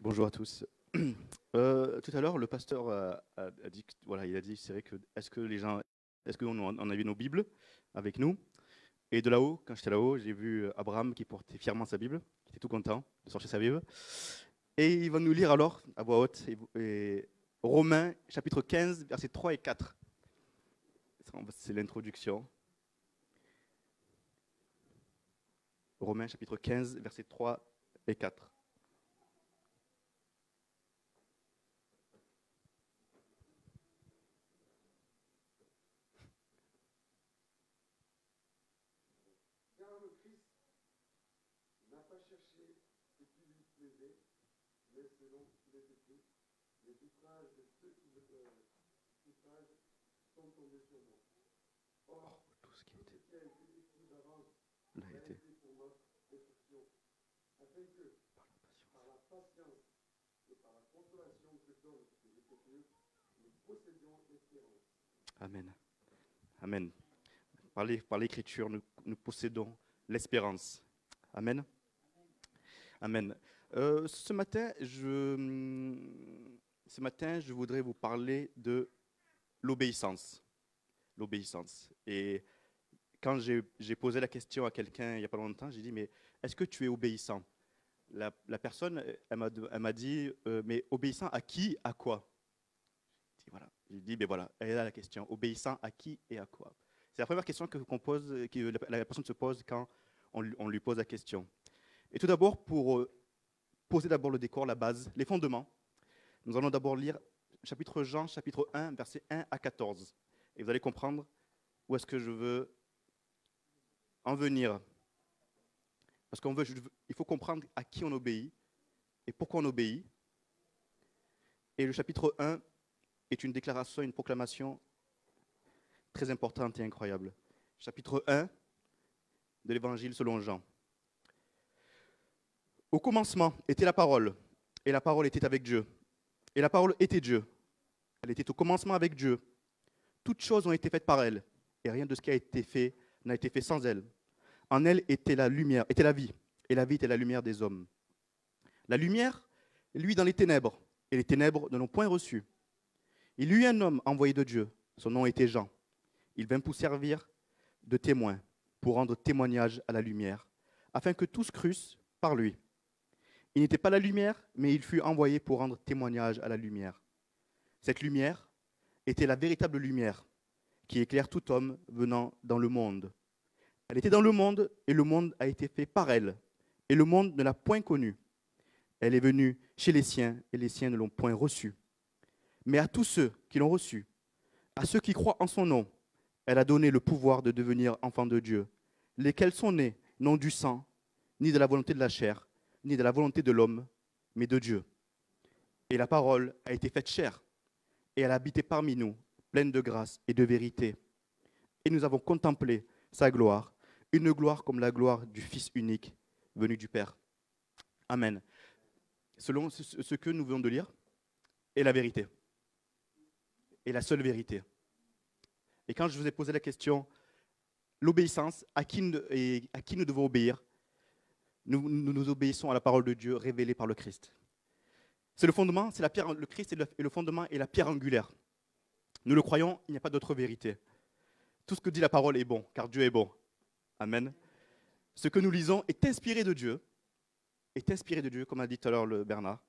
Bonjour à tous. Tout à l'heure, le pasteur a dit, voilà, il a dit, c'est vrai que est-ce que les gens, est-ce qu'on avait nos Bibles avec nous? Et de là-haut, quand j'étais là-haut, j'ai vu Abraham qui portait fièrement sa Bible, qui était tout content de sortir sa Bible. Et il va nous lire alors à voix haute Romains chapitre 15, versets 3 et 4. C'est l'introduction. Romains chapitre 15, versets 3 et 4. Car le Christ n'a pas cherché ce qui lui plaisait, mais selon les écrits, les outrages de ceux qui outragent sont tombés sur moi. Or, Tout ce qui tout ce était qui a été écrit d'avance là a était été pour notre instruction, afin que, par la patience et par la consolation que donne les Écritures, nous possédions l'espérance. Amen. Amen. Par l'écriture, nous possédons l'espérance. Amen. Amen. Ce matin, je voudrais vous parler de l'obéissance. L'obéissance. Et quand j'ai posé la question à quelqu'un il n'y a pas longtemps, j'ai dit, mais est-ce que tu es obéissant? La personne, elle m'a dit, mais obéissant à qui, à quoi? Voilà. J'ai dit, ben voilà, elle est là la question. Obéissant à qui et à quoi? C'est la première question qu'on pose, que la personne se pose quand on lui pose la question. Et tout d'abord, pour poser d'abord le décor, la base, les fondements, nous allons d'abord lire chapitre Jean, chapitre 1, versets 1 à 14. Et vous allez comprendre où est-ce que je veux en venir. Parce il faut comprendre à qui on obéit et pourquoi on obéit. Et le chapitre 1 est une déclaration, une proclamation très importante et incroyable. Chapitre 1 de l'Évangile selon Jean. Au commencement était la parole, et la parole était avec Dieu. Et la parole était Dieu. Elle était au commencement avec Dieu. Toutes choses ont été faites par elle, et rien de ce qui a été fait n'a été fait sans elle. En elle était la lumière, était la vie, et la vie était la lumière des hommes. La lumière, lui, dans les ténèbres, et les ténèbres ne l'ont point reçu. Il y eut un homme envoyé de Dieu, son nom était Jean. Il vint pour servir de témoin, pour rendre témoignage à la lumière, afin que tous crussent par lui. Il n'était pas la lumière, mais il fut envoyé pour rendre témoignage à la lumière. Cette lumière était la véritable lumière qui éclaire tout homme venant dans le monde. Elle était dans le monde et le monde a été fait par elle, et le monde ne l'a point connue. Elle est venue chez les siens et les siens ne l'ont point reçue. Mais à tous ceux qui l'ont reçue, à ceux qui croient en son nom, elle a donné le pouvoir de devenir enfants de Dieu, lesquels sont nés non du sang, ni de la volonté de la chair, ni de la volonté de l'homme, mais de Dieu. Et la parole a été faite chair, et elle a habité parmi nous, pleine de grâce et de vérité. Et nous avons contemplé sa gloire, une gloire comme la gloire du Fils unique, venu du Père. Amen. Selon ce que nous venons de lire, est la vérité, et la seule vérité. Et quand je vous ai posé la question, l'obéissance, à qui nous devons obéir, nous obéissons à la parole de Dieu révélée par le Christ. C'est le fondement, c'est la pierre, le Christ est le fondement et la pierre angulaire. Nous le croyons, il n'y a pas d'autre vérité. Tout ce que dit la parole est bon, car Dieu est bon. Amen. Ce que nous lisons est inspiré de Dieu, comme a dit tout à l'heure le Bernard,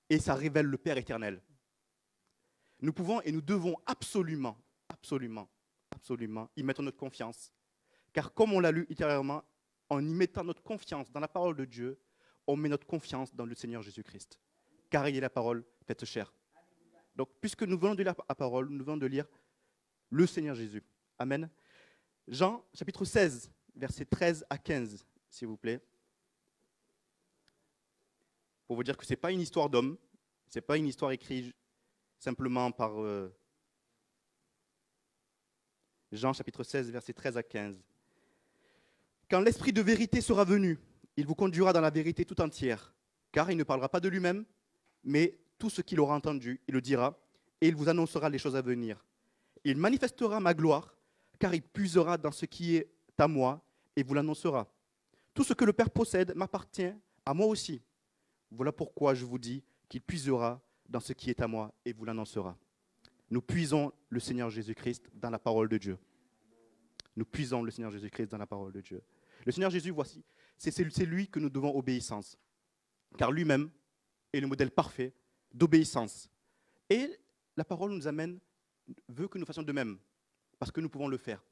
et ça révèle le Père éternel. Nous pouvons et nous devons absolument, absolument, absolument y mettre notre confiance. Car comme on l'a lu ultérieurement, en y mettant notre confiance dans la parole de Dieu, on met notre confiance dans le Seigneur Jésus-Christ. Car il est la parole faite chair. Donc, puisque nous venons de lire la parole, nous venons de lire le Seigneur Jésus. Amen. Jean, chapitre 16, versets 13 à 15, s'il vous plaît. Pour vous dire que ce n'est pas une histoire d'homme, ce n'est pas une histoire écrite simplement par Jean, chapitre 16, versets 13 à 15. Quand l'Esprit de vérité sera venu, il vous conduira dans la vérité tout entière, car il ne parlera pas de lui-même, mais tout ce qu'il aura entendu, il le dira, et il vous annoncera les choses à venir. Il manifestera ma gloire, car il puisera dans ce qui est à moi, et vous l'annoncera. Tout ce que le Père possède m'appartient à moi aussi. Voilà pourquoi je vous dis qu'il puisera dans ce qui est à moi et vous l'annoncera. Nous puisons le Seigneur Jésus-Christ dans la parole de Dieu. Nous puisons le Seigneur Jésus-Christ dans la parole de Dieu. Le Seigneur Jésus, voici, c'est lui que nous devons obéissance. Car lui-même est le modèle parfait d'obéissance. Et la parole nous amène, veut que nous fassions de même, parce que nous pouvons le faire.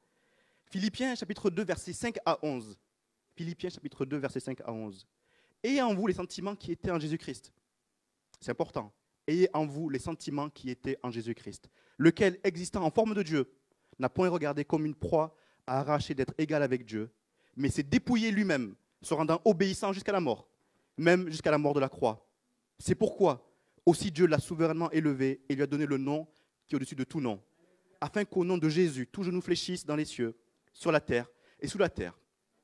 Philippiens chapitre 2, versets 5 à 11. Philippiens chapitre 2, versets 5 à 11. Ayez en vous les sentiments qui étaient en Jésus-Christ. C'est important. Ayez en vous les sentiments qui étaient en Jésus-Christ, lequel, existant en forme de Dieu, n'a point regardé comme une proie à arracher d'être égal avec Dieu, mais s'est dépouillé lui-même, se rendant obéissant jusqu'à la mort, même jusqu'à la mort de la croix. C'est pourquoi aussi Dieu l'a souverainement élevé et lui a donné le nom qui est au-dessus de tout nom, afin qu'au nom de Jésus, tout genou fléchisse dans les cieux, sur la terre et sous la terre,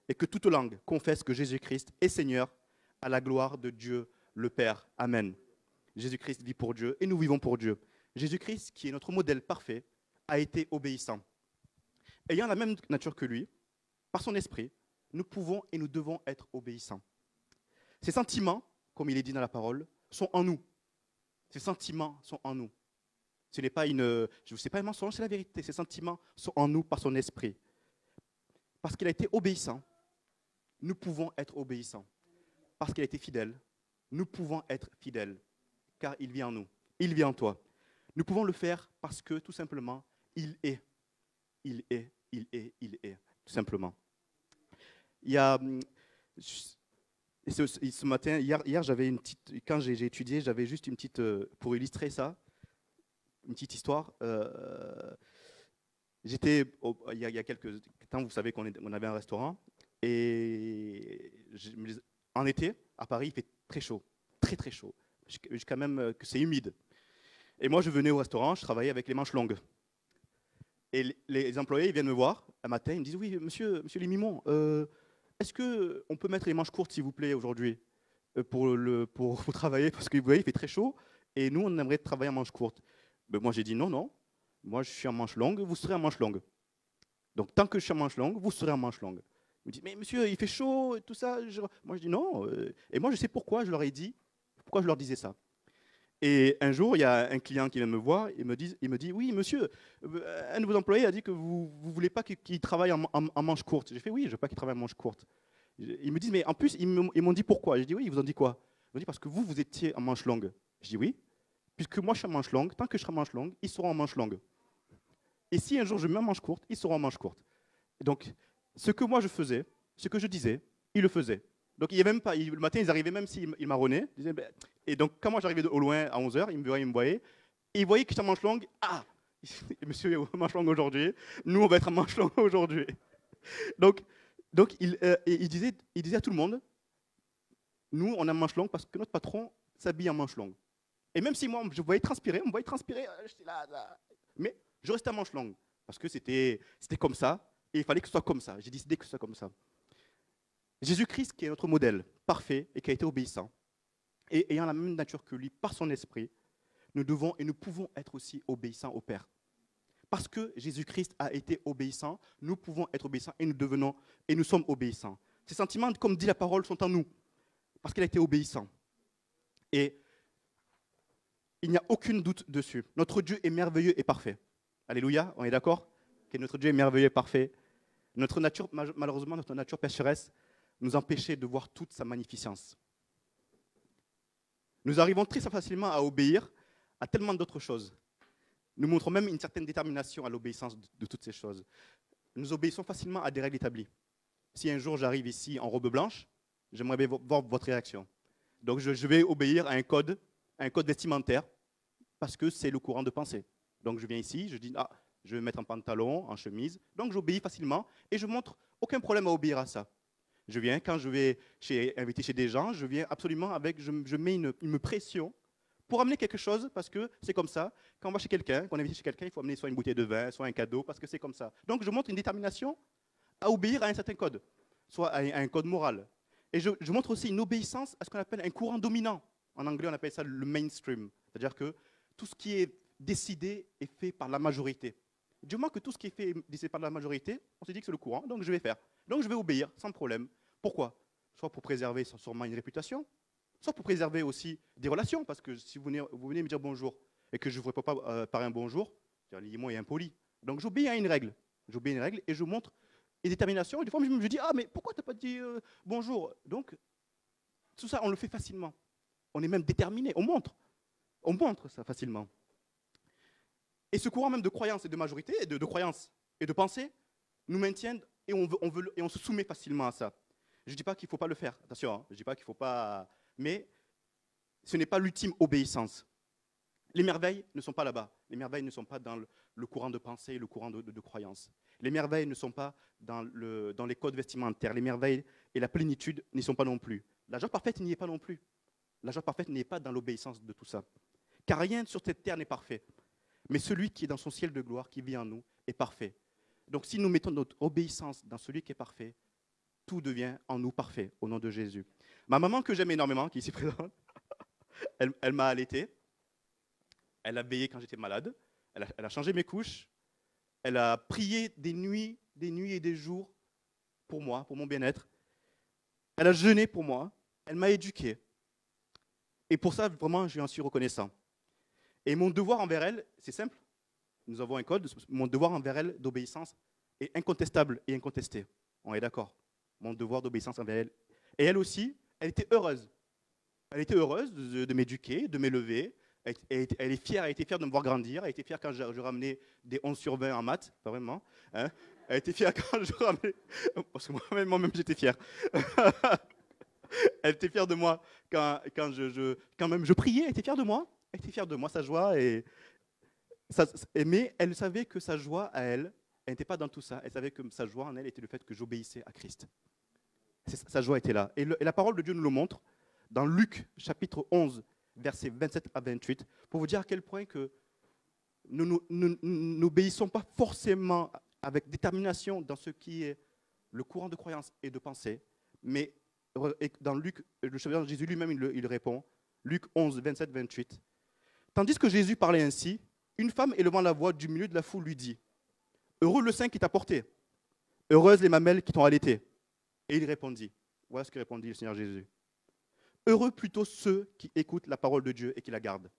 et que toute langue confesse que Jésus-Christ est Seigneur, à la gloire de Dieu le Père. Amen. Jésus-Christ vit pour Dieu et nous vivons pour Dieu. Jésus-Christ, qui est notre modèle parfait, a été obéissant. Ayant la même nature que lui, par son esprit, nous pouvons et nous devons être obéissants. Ces sentiments, comme il est dit dans la parole, sont en nous. Ces sentiments sont en nous. Ce n'est pas un mensonge, c'est la vérité. Ces sentiments sont en nous par son esprit. Parce qu'il a été obéissant, nous pouvons être obéissants. Parce qu'il a été fidèle, nous pouvons être fidèles. Car il vit en nous, il vit en toi. Nous pouvons le faire parce que, tout simplement, il est. Il est, il est, il est, tout simplement. Il y a, ce matin, hier j'avais une petite, quand j'ai étudié, j'avais juste une petite, pour illustrer ça, une petite histoire. Il y a quelques temps, vous savez qu'on avait un restaurant, et en été, à Paris, il fait très chaud, très très chaud, jusqu'à même que c'est humide. Et moi, je venais au restaurant, je travaillais avec les manches longues. Et les employés ils viennent me voir un matin, ils me disent « Oui, monsieur Limimon, est-ce qu'on peut mettre les manches courtes, s'il vous plaît, aujourd'hui, pour travailler, parce que vous voyez, il fait très chaud, et nous, on aimerait travailler en manches courtes. » Moi, j'ai dit « Non, non, moi, je suis en manche longue, vous serez en manche longue. Donc, tant que je suis en manche longue, vous serez en manche longue. » Il me dit « Mais monsieur, il fait chaud, et tout ça. » Moi, je dis « Non. » Et moi, je sais pourquoi je leur ai dit, pourquoi je leur disais ça. Et un jour, il y a un client qui vient me voir et me dit « Oui, monsieur, un de vos employés a dit que vous ne voulez pas qu'il travaille en manche courte. » J'ai fait « Oui, je ne veux pas qu'il travaille en manche courte. » Ils me disent « Mais en plus, ils m'ont dit pourquoi ?» J'ai dit « Oui, ils vous ont dit quoi ?» Ils m'ont dit « Parce que vous étiez en manche longue. » Je dis « Oui, puisque moi je suis en manche longue, tant que je serai en manche longue, ils seront en manche longue. Et si un jour je mets en manche courte, ils seront en manche courte. » Donc, ce que moi je faisais, ce que je disais, ils le faisaient. Donc, il y a même pas, le matin, ils arrivaient même s'ils marronnaient. Et donc, quand moi j'arrivais au loin à 11h, ils me voyaient. Et ils voyaient que j'étais en manche longue. Ah, monsieur est en manche longue aujourd'hui. Nous, on va être en manche longue aujourd'hui. Donc il disait à tout le monde, nous, on est en manche longue parce que notre patron s'habille en manche longue. Et même si moi, je voyais transpirer, j'étais là. Mais je restais en manche longue parce que c'était comme ça. Et il fallait que ce soit comme ça. J'ai décidé que ce soit comme ça. Jésus-Christ, qui est notre modèle parfait et qui a été obéissant, et ayant la même nature que lui par son esprit, nous devons et nous pouvons être aussi obéissants au Père. Parce que Jésus-Christ a été obéissant, nous pouvons être obéissants et nous devenons et nous sommes obéissants. Ces sentiments, comme dit la parole, sont en nous, parce qu'il a été obéissant. Et il n'y a aucun doute dessus. Notre Dieu est merveilleux et parfait. Alléluia, on est d'accord? Que notre Dieu est merveilleux et parfait. Notre nature, malheureusement, notre nature pécheresse nous empêchait de voir toute sa magnificence. Nous arrivons très facilement à obéir à tellement d'autres choses. Nous montrons même une certaine détermination à l'obéissance de toutes ces choses. Nous obéissons facilement à des règles établies. Si un jour j'arrive ici en robe blanche, j'aimerais bien voir votre réaction. Donc je vais obéir à un code vestimentaire, parce que c'est le courant de pensée. Donc je viens ici, je dis, je vais me mettre en pantalon, en chemise. Donc j'obéis facilement et je montre aucun problème à obéir à ça. Je viens, quand je vais inviter chez des gens, je viens absolument je mets une pression pour amener quelque chose, parce que c'est comme ça. Quand on va chez quelqu'un, qu'on invite chez quelqu'un, il faut amener soit une bouteille de vin, soit un cadeau, parce que c'est comme ça. Donc je montre une détermination à obéir à un certain code, soit à un code moral. Et je montre aussi une obéissance à ce qu'on appelle un courant dominant. En anglais, on appelle ça le mainstream. C'est-à-dire que tout ce qui est décidé est fait par la majorité. Du moment que tout ce qui est fait est décidé par la majorité, on se dit que c'est le courant, donc je vais faire. Donc je vais obéir sans problème. Pourquoi? Soit pour préserver sûrement une réputation, soit pour préserver aussi des relations, parce que si vous venez me dire bonjour et que je ne vous réponds pas par un bonjour, lié-moi est impoli. Donc j'obéis à une règle. J'obéis à une règle et je montre une détermination. Et des fois, je me dis, ah, mais pourquoi tu n'as pas dit bonjour? Donc, tout ça, on le fait facilement. On est même déterminé, on montre ça facilement. Et ce courant même de croyance et de majorité, et de croyance et de pensée, nous maintiennent et on se soumet facilement à ça. Je ne dis pas qu'il ne faut pas le faire, attention, hein, je ne dis pas qu'il ne faut pas... Mais ce n'est pas l'ultime obéissance. Les merveilles ne sont pas là-bas. Les merveilles ne sont pas dans le courant de pensée, le courant de croyance. Les merveilles ne sont pas dans les codes vestimentaires. Les merveilles et la plénitude n'y sont pas non plus. La joie parfaite n'y est pas non plus. La joie parfaite n'est pas dans l'obéissance de tout ça. Car rien sur cette terre n'est parfait. Mais celui qui est dans son ciel de gloire, qui vit en nous, est parfait. Donc si nous mettons notre obéissance dans celui qui est parfait, tout devient en nous parfait, au nom de Jésus. Ma maman, que j'aime énormément, qui est ici présente, elle m'a allaité. Elle a veillé quand j'étais malade. Elle a changé mes couches. Elle a prié des nuits et des jours pour moi, pour mon bien-être. Elle a jeûné pour moi. Elle m'a éduqué. Et pour ça, vraiment, je lui en suis reconnaissant. Et mon devoir envers elle, c'est simple. Nous avons un code. Mon devoir envers elle d'obéissance est incontestable et incontesté. On est d'accord. Mon devoir d'obéissance envers elle. Et elle aussi, elle était heureuse. Elle était heureuse de m'éduquer, de m'élever. Elle est fière, elle était fière de me voir grandir. Elle était fière quand je ramenais des 11 sur 20 en maths, pas vraiment. Hein. Elle était fière quand je ramenais... Parce que moi-même, j'étais fier. Elle était fière de moi quand même je priais. Elle était fière de moi. Elle était fière de moi, sa joie. Mais elle savait que sa joie à elle n'était pas dans tout ça. Elle savait que sa joie en elle était le fait que j'obéissais à Christ. Sa joie était là. Et la parole de Dieu nous le montre dans Luc chapitre 11, versets 27 à 28, pour vous dire à quel point que nous n'obéissons pas forcément avec détermination dans ce qui est le courant de croyance et de pensée, mais dans Luc, Jésus lui-même il répond, Luc 11, 27, 28. Tandis que Jésus parlait ainsi, une femme élevant la voix du milieu de la foule lui dit, « Heureux le sein qui t'a porté, heureuses les mamelles qui t'ont allaité. » Et il répondit, voilà ce que répondit le Seigneur Jésus. « Heureux plutôt ceux qui écoutent la parole de Dieu et qui la gardent. »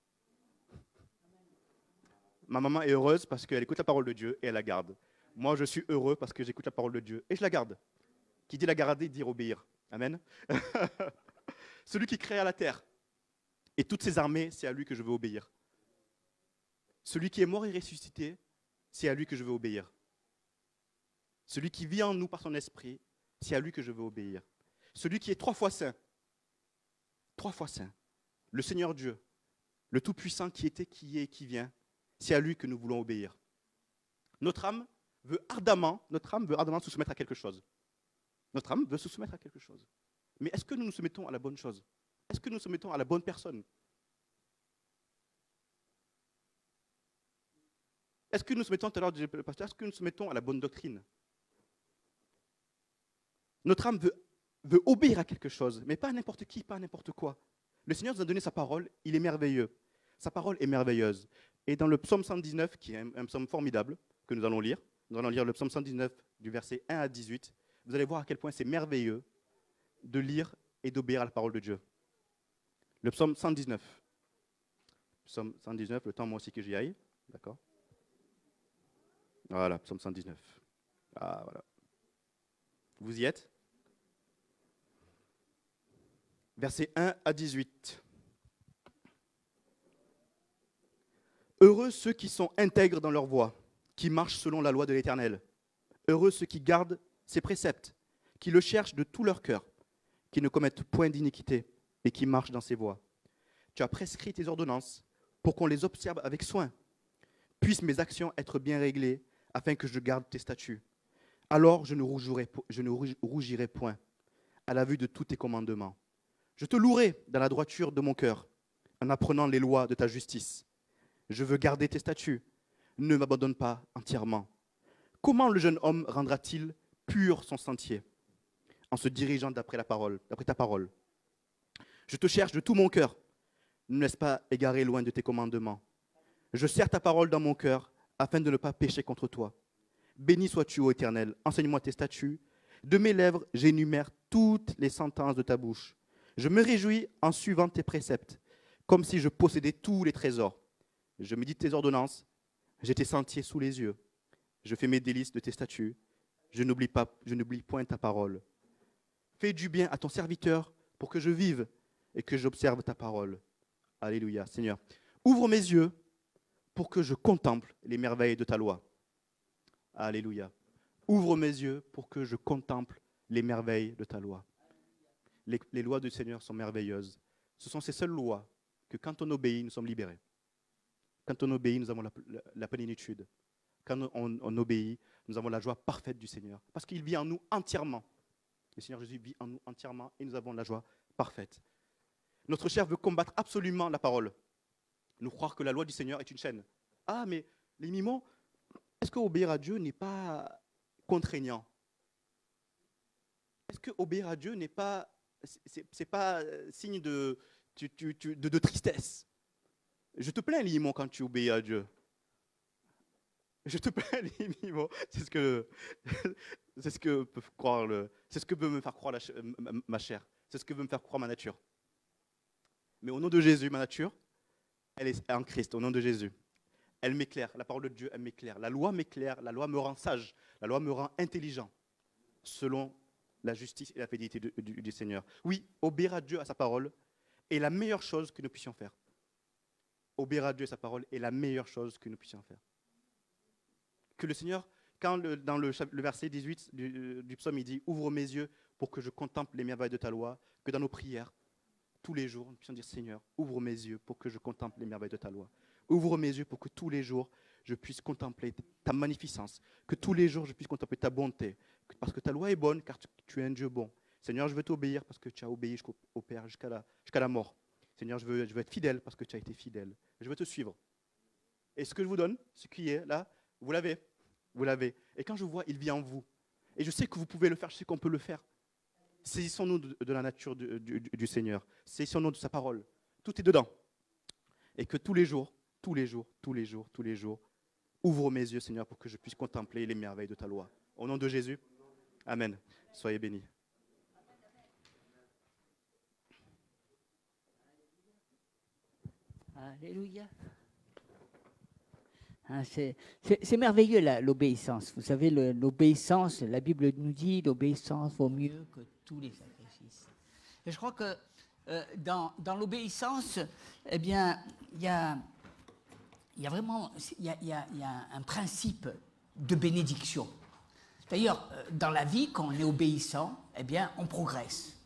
Ma maman est heureuse parce qu'elle écoute la parole de Dieu et elle la garde. Moi, je suis heureux parce que j'écoute la parole de Dieu et je la garde. Qui dit la garder, dit obéir. Amen. Celui qui crée la terre et toutes ses armées, c'est à lui que je veux obéir. Celui qui est mort et ressuscité, c'est à lui que je veux obéir. Celui qui vit en nous par son esprit, c'est à lui que je veux obéir. Celui qui est 3 fois saint, le Seigneur Dieu, le Tout-Puissant qui était, qui est et qui vient, c'est à lui que nous voulons obéir. Notre âme veut ardemment se soumettre à quelque chose. Notre âme veut se soumettre à quelque chose. Mais est-ce que nous nous soumettons à la bonne chose? Est-ce que nous nous soumettons à la bonne personne? Est-ce que nous nous soumettons, tout à l'heure, le pasteur, est-ce que nous nous soumettons à la bonne doctrine? Notre âme veut obéir à quelque chose, mais pas à n'importe qui, pas à n'importe quoi. Le Seigneur nous a donné sa parole, il est merveilleux. Sa parole est merveilleuse. Et dans le psaume 119, qui est un psaume formidable, que nous allons lire le psaume 119 du verset 1 à 18, vous allez voir à quel point c'est merveilleux de lire et d'obéir à la parole de Dieu. Le psaume 119. Psaume 119, le temps moi aussi que j'y aille. D'accord? Voilà, psaume 119. Ah, voilà. Vous y êtes? Versets 1 à 18. Heureux ceux qui sont intègres dans leur voie, qui marchent selon la loi de l'Éternel. Heureux ceux qui gardent ses préceptes, qui le cherchent de tout leur cœur, qui ne commettent point d'iniquité et qui marchent dans ses voies. Tu as prescrit tes ordonnances pour qu'on les observe avec soin. Puissent mes actions être bien réglées afin que je garde tes statuts. Alors je ne rougirai point à la vue de tous tes commandements. Je te louerai dans la droiture de mon cœur en apprenant les lois de ta justice. Je veux garder tes statuts. Ne m'abandonne pas entièrement. Comment le jeune homme rendra-t-il pur son sentier? En se dirigeant d'après ta parole. Je te cherche de tout mon cœur. Ne me laisse pas égarer loin de tes commandements. Je serre ta parole dans mon cœur afin de ne pas pécher contre toi. Béni sois-tu, ô Éternel, enseigne-moi tes statuts. De mes lèvres, j'énumère toutes les sentences de ta bouche. Je me réjouis en suivant tes préceptes, comme si je possédais tous les trésors. Je médite tes ordonnances, j'ai tes sentiers sous les yeux. Je fais mes délices de tes statuts. Je n'oublie point ta parole. Fais du bien à ton serviteur pour que je vive et que j'observe ta parole. Alléluia, Seigneur. Ouvre mes yeux pour que je contemple les merveilles de ta loi. Alléluia. Ouvre mes yeux pour que je contemple les merveilles de ta loi. Les lois du Seigneur sont merveilleuses. Ce sont ces seules lois que quand on obéit, nous sommes libérés. Quand on obéit, nous avons la plénitude. Quand on obéit, nous avons la joie parfaite du Seigneur. Parce qu'il vit en nous entièrement. Le Seigneur Jésus vit en nous entièrement et nous avons la joie parfaite. Notre chair veut combattre absolument la parole. Nous croire que la loi du Seigneur est une chaîne. Ah, mais les mimos, est-ce qu'obéir à Dieu n'est pas contraignant? Est-ce qu'obéir à Dieu n'est pas, c'est pas signe de tristesse? Je te plains, Limon, quand tu obéis à Dieu. Je te plains, Limon. C'est ce que peut croire c'est ce que veut me faire croire ma chair. C'est ce que veut me faire croire ma nature. Mais au nom de Jésus, ma nature, elle est en Christ, au nom de Jésus. Elle m'éclaire, la parole de Dieu, elle m'éclaire. La loi m'éclaire, la loi me rend sage, la loi me rend intelligent, selon la justice et la fidélité du Seigneur. Oui, obéir à Dieu, à sa parole, est la meilleure chose que nous puissions faire. Obéir à Dieu, à sa parole, est la meilleure chose que nous puissions faire. Que le Seigneur, quand dans le verset 18 du psaume, il dit « Ouvre mes yeux pour que je contemple les merveilles de ta loi », que dans nos prières, tous les jours, nous puissions dire « Seigneur, ouvre mes yeux pour que je contemple les merveilles de ta loi ». Ouvre mes yeux pour que tous les jours, je puisse contempler ta magnificence, que tous les jours, je puisse contempler ta bonté, parce que ta loi est bonne, car tu es un Dieu bon. Seigneur, je veux t'obéir parce que tu as obéi au Père jusqu'à la mort. Seigneur, je veux être fidèle parce que tu as été fidèle. Je veux te suivre. Et ce que je vous donne, ce qui est là, vous l'avez. Vous l'avez. Et quand je vois, il vit en vous. Et je sais que vous pouvez le faire, je sais qu'on peut le faire. Saisissons-nous de la nature du Seigneur. Saisissons-nous de sa parole. Tout est dedans. Et que tous les jours, ouvre mes yeux, Seigneur, pour que je puisse contempler les merveilles de ta loi. Au nom de Jésus, amen. Soyez bénis. Alléluia. C'est merveilleux l'obéissance. Vous savez, l'obéissance, la Bible nous dit, l'obéissance vaut mieux que tous les sacrifices. Et je crois que dans l'obéissance, eh bien, il y a vraiment un principe de bénédiction. D'ailleurs, dans la vie, quand on est obéissant, eh bien, on progresse.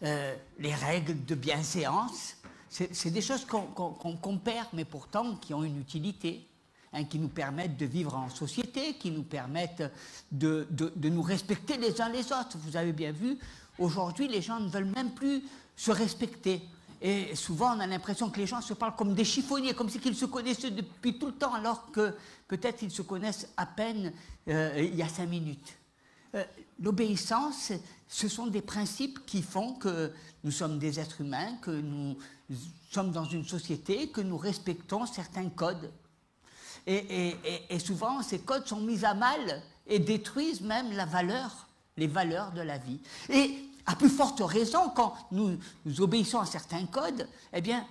Les règles de bienséance, c'est des choses qu'on perd, mais pourtant qui ont une utilité, hein, qui nous permettent de vivre en société, qui nous permettent de nous respecter les uns les autres. Vous avez bien vu, aujourd'hui, les gens ne veulent même plus se respecter. Et souvent, on a l'impression que les gens se parlent comme des chiffonniers, comme si ils se connaissaient depuis tout le temps, alors que peut-être ils se connaissent à peine il y a 5 minutes. L'obéissance, ce sont des principes qui font que nous sommes des êtres humains, que nous sommes dans une société, que nous respectons certains codes. Et souvent, ces codes sont mis à mal et détruisent même les valeurs de la vie. Et à plus forte raison, quand nous obéissons à certains codes, eh bien,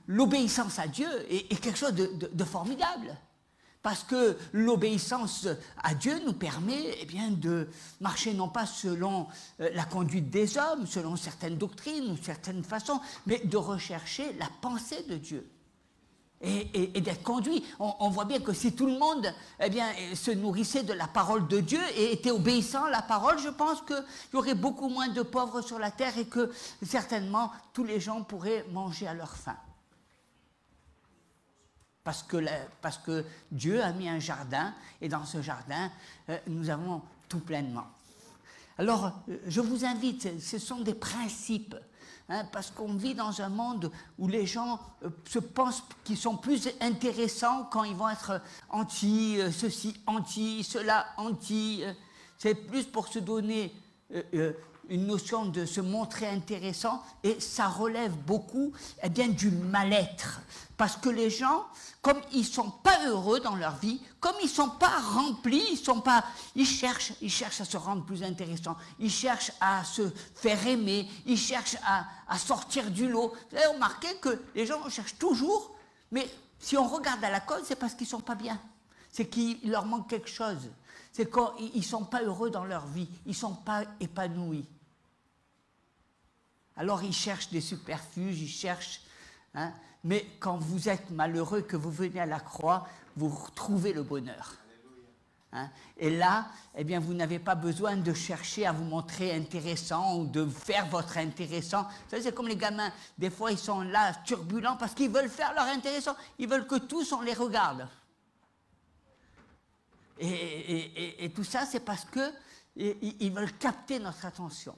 l'obéissance à Dieu est quelque chose de formidable. Parce que l'obéissance à Dieu nous permet eh bien, de marcher non pas selon la conduite des hommes, selon certaines doctrines ou certaines façons, mais de rechercher la pensée de Dieu. Et d'être conduit. On voit bien que si tout le monde eh bien, se nourrissait de la parole de Dieu et était obéissant à la parole, je pense qu'il y aurait beaucoup moins de pauvres sur la terre et que certainement tous les gens pourraient manger à leur faim. Parce que Dieu a mis un jardin et dans ce jardin, nous avons tout pleinement. Alors, je vous invite, ce sont des principes. Hein, parce qu'on vit dans un monde où les gens se pensent qu'ils sont plus intéressants quand ils vont être anti ceci, anti cela, anti. C'est plus pour se donner une notion de se montrer intéressant, et ça relève beaucoup eh bien, du mal-être. Parce que les gens, comme ils ne sont pas heureux dans leur vie, comme ils ne sont pas remplis, ils cherchent à se rendre plus intéressants, ils cherchent à se faire aimer, ils cherchent à sortir du lot. Vous avez remarqué que les gens cherchent toujours, mais si on regarde à la cause, c'est parce qu'ils ne sont pas bien. C'est qu'il leur manque quelque chose. C'est qu'ils ne sont pas heureux dans leur vie, ils ne sont pas épanouis. Alors ils cherchent des superfuges, ils cherchent... Hein, mais quand vous êtes malheureux, que vous venez à la croix, vous retrouvez le bonheur. Hein, et là, eh bien, vous n'avez pas besoin de chercher à vous montrer intéressant ou de faire votre intéressant. Vous savez, c'est comme les gamins. Des fois, ils sont là, turbulents, parce qu'ils veulent faire leur intéressant. Ils veulent que tous, on les regarde. Et tout ça, c'est parce qu'ils veulent capter notre attention.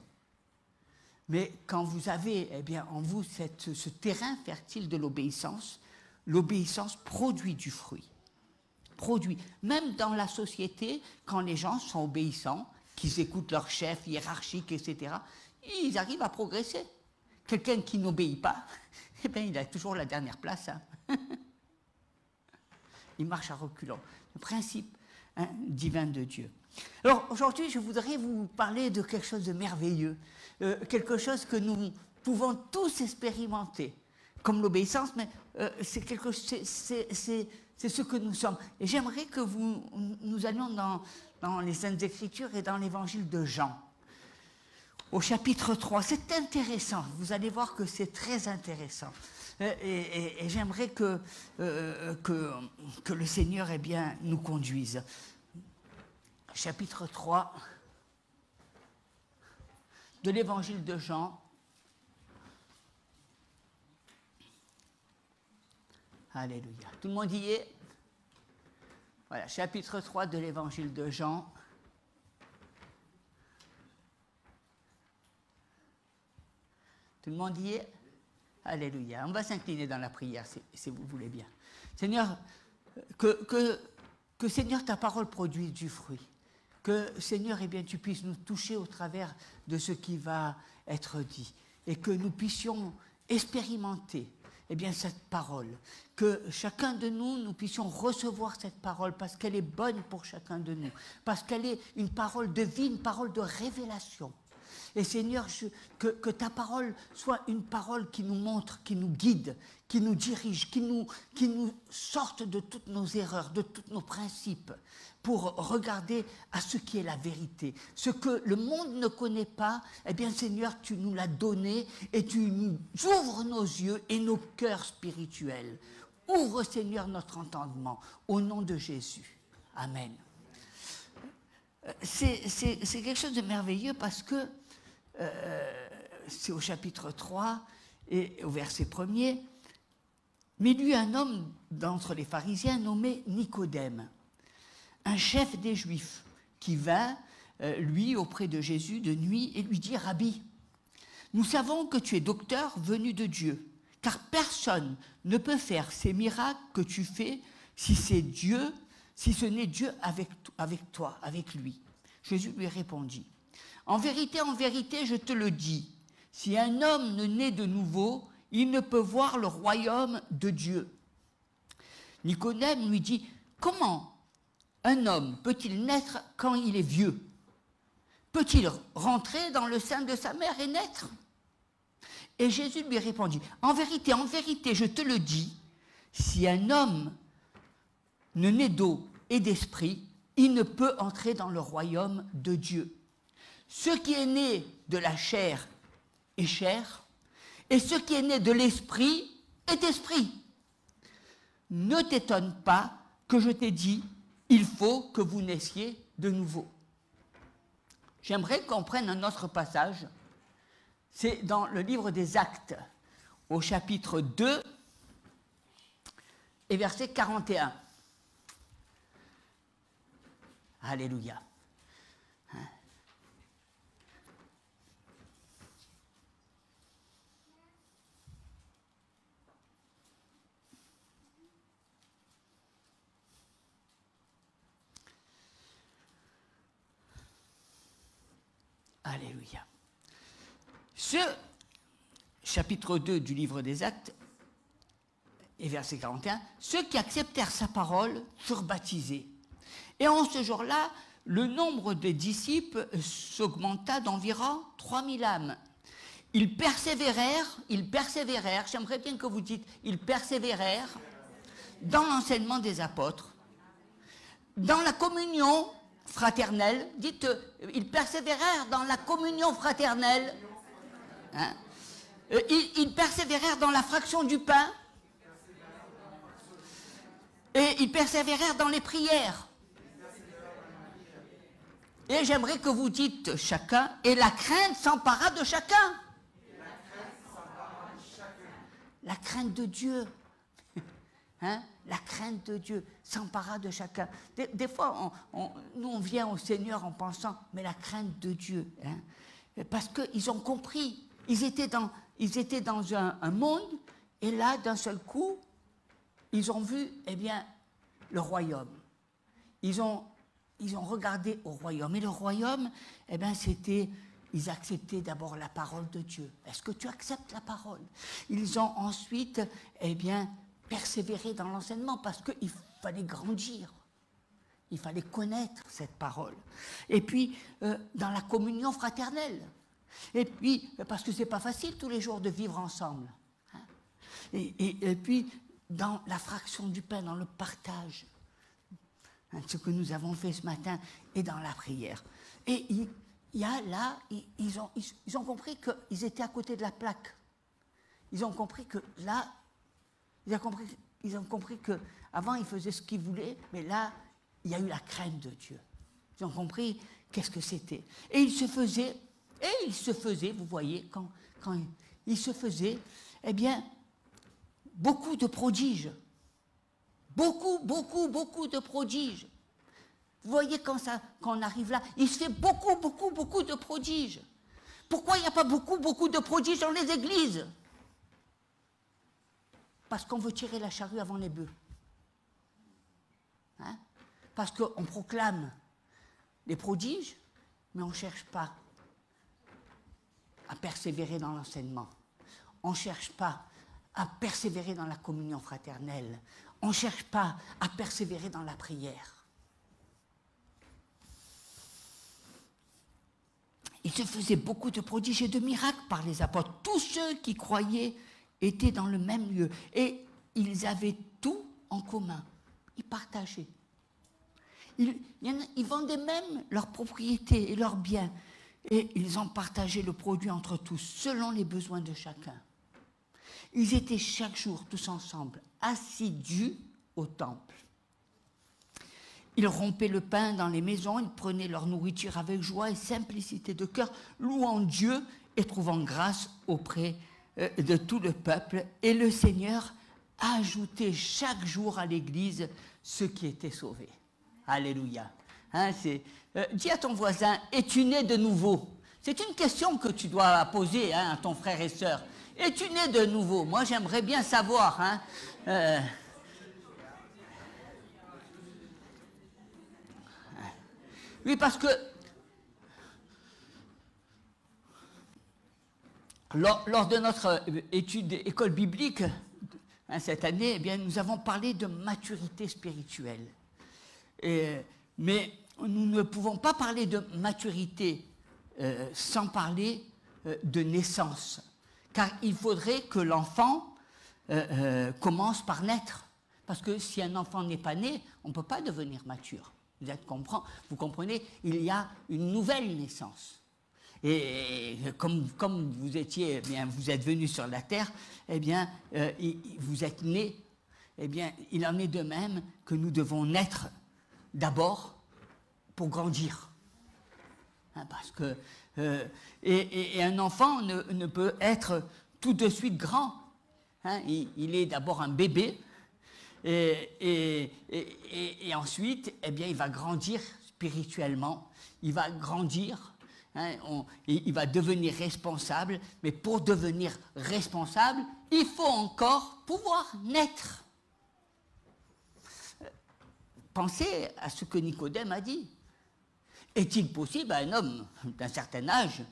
Mais quand vous avez eh bien, en vous ce terrain fertile de l'obéissance produit du fruit. Même dans la société, quand les gens sont obéissants, qu'ils écoutent leur chef hiérarchique, etc., ils arrivent à progresser. Quelqu'un qui n'obéit pas, eh bien, il a toujours la dernière place. Hein. Il marche à reculons. Le principe divin de Dieu. Alors aujourd'hui, je voudrais vous parler de quelque chose de merveilleux, quelque chose que nous pouvons tous expérimenter, comme l'obéissance, mais c'est ce que nous sommes. Et j'aimerais que nous allions dans les Saintes Écritures et dans l'évangile de Jean, au chapitre 3. C'est intéressant, vous allez voir que c'est très intéressant. Et j'aimerais que le Seigneur eh bien, nous conduise. Chapitre 3 de l'évangile de Jean. Alléluia. Tout le monde y est? Voilà, chapitre 3 de l'évangile de Jean. Tout le monde y est? Alléluia. On va s'incliner dans la prière, si vous voulez bien. Seigneur, que Seigneur, ta parole produise du fruit. Que Seigneur, eh bien, tu puisses nous toucher au travers de ce qui va être dit. Et que nous puissions expérimenter eh bien, cette parole. Que chacun de nous puissions recevoir cette parole parce qu'elle est bonne pour chacun de nous. Parce qu'elle est une parole de vie, une parole de révélation. Et Seigneur, que ta parole soit une parole qui nous montre, qui nous guide, qui nous dirige, qui nous sorte de toutes nos erreurs, de tous nos principes, pour regarder à ce qui est la vérité. Ce que le monde ne connaît pas, eh bien Seigneur, tu nous l'as donné et tu nous ouvres nos yeux et nos cœurs spirituels. Ouvre Seigneur notre entendement, au nom de Jésus. Amen. C'est quelque chose de merveilleux parce que c'est au chapitre 3 et au verset 1er. Mais lui, un homme d'entre les pharisiens nommé Nicodème, un chef des Juifs, qui vint, lui, auprès de Jésus de nuit et lui dit « Rabbi, nous savons que tu es docteur venu de Dieu, car personne ne peut faire ces miracles que tu fais si c'est Dieu, si ce n'est Dieu avec toi, avec lui. » Jésus lui répondit « En vérité, je te le dis, si un homme ne naît de nouveau, il ne peut voir le royaume de Dieu. » Nicodème lui dit « Comment un homme peut-il naître quand il est vieux? Peut-il rentrer dans le sein de sa mère et naître ?» Et Jésus lui répondit « En vérité, je te le dis, si un homme ne naît d'eau et d'esprit, il ne peut entrer dans le royaume de Dieu. Ce qui est né de la chair est chair, et ce qui est né de l'esprit est esprit. Ne t'étonne pas que je t'ai dit, il faut que vous naissiez de nouveau. » J'aimerais qu'on prenne un autre passage. C'est dans le livre des Actes, au chapitre 2 et verset 41. Alléluia. Alléluia. Ce chapitre 2 du livre des Actes, et verset 41, ceux qui acceptèrent sa parole furent baptisés. Et en ce jour-là, le nombre de disciples s'augmenta d'environ 3000 âmes. Ils persévérèrent, j'aimerais bien que vous dites, ils persévérèrent dans l'enseignement des apôtres, dans la communion fraternelle, dites, ils persévérèrent dans la communion fraternelle, hein? Ils persévérèrent dans la fraction du pain, et ils persévérèrent dans les prières. Et j'aimerais que vous dites chacun, et la crainte s'empara de chacun. La crainte de Dieu. Hein? La crainte de Dieu s'empara de chacun. Des fois, nous on vient au Seigneur en pensant, mais la crainte de Dieu. Hein? Parce qu'ils ont compris. Ils étaient dans un monde, et là, d'un seul coup, ils ont vu, eh bien, le royaume. Ils ont regardé au royaume. Et le royaume, eh bien, c'était, ils acceptaient d'abord la parole de Dieu. Est-ce que tu acceptes la parole? Ils ont ensuite, eh bien, persévéré dans l'enseignement parce qu'il fallait grandir. Il fallait connaître cette parole. Et puis, dans la communion fraternelle. Et puis, parce que c'est pas facile tous les jours de vivre ensemble. Hein? Et puis, dans la fraction du pain, dans le partage. Hein, ce que nous avons fait ce matin, et dans la prière. Et il y a là, ils ont compris qu'ils étaient à côté de la plaque. Ils ont compris que là, ils ont compris qu'avant ils faisaient ce qu'ils voulaient, mais là, il y a eu la crainte de Dieu. Ils ont compris qu'est-ce que c'était. Et il se faisait, vous voyez, quand il se faisait, eh bien, beaucoup de prodiges. Beaucoup de prodiges. Vous voyez, quand on arrive là, il se fait beaucoup de prodiges. Pourquoi il n'y a pas beaucoup de prodiges dans les églises? Parce qu'on veut tirer la charrue avant les bœufs. Hein? Parce qu'on proclame les prodiges, mais on ne cherche pas à persévérer dans l'enseignement. On ne cherche pas à persévérer dans la communion fraternelle. On ne cherche pas à persévérer dans la prière. Il se faisait beaucoup de prodiges et de miracles par les apôtres. Tous ceux qui croyaient étaient dans le même lieu. Et ils avaient tout en commun. Ils partageaient. Ils vendaient même leurs propriétés et leurs biens. Et ils en partageaient le produit entre tous, selon les besoins de chacun. Ils étaient chaque jour tous ensemble, assidus au temple. Ils rompaient le pain dans les maisons, ils prenaient leur nourriture avec joie et simplicité de cœur, louant Dieu et trouvant grâce auprès de tout le peuple. Et le Seigneur ajoutait chaque jour à l'Église ceux qui étaient sauvés. Alléluia. Hein, dis à ton voisin, es-tu né de nouveau? C'est une question que tu dois poser, hein, à ton frère et sœur. Es-tu né de nouveau? Moi, j'aimerais bien savoir. Hein, Oui, parce que lors de notre étude école biblique, hein, cette année, eh bien, nous avons parlé de maturité spirituelle. Mais nous ne pouvons pas parler de maturité sans parler de naissance. Car il faudrait que l'enfant commence par naître. Parce que si un enfant n'est pas né, on ne peut pas devenir mature. Vous comprenez, il y a une nouvelle naissance. Et comme vous étiez, eh bien, vous êtes venu sur la terre, eh bien, vous êtes né. Eh bien, il en est de même que nous devons naître d'abord pour grandir. Hein, parce que et un enfant ne peut être tout de suite grand. Hein, il est d'abord un bébé. Et ensuite, eh bien, il va grandir spirituellement, il va grandir, hein, il va devenir responsable, mais pour devenir responsable, il faut encore pouvoir naître. Pensez à ce que Nicodème a dit. Est-il possible à un homme d'un certain âge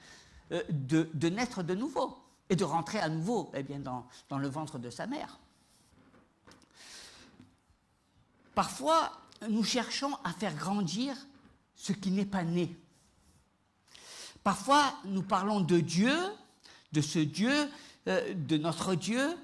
de naître de nouveau et de rentrer à nouveau eh bien, dans le ventre de sa mère. Parfois, nous cherchons à faire grandir ce qui n'est pas né. Parfois, nous parlons de Dieu, de ce Dieu, de notre Dieu,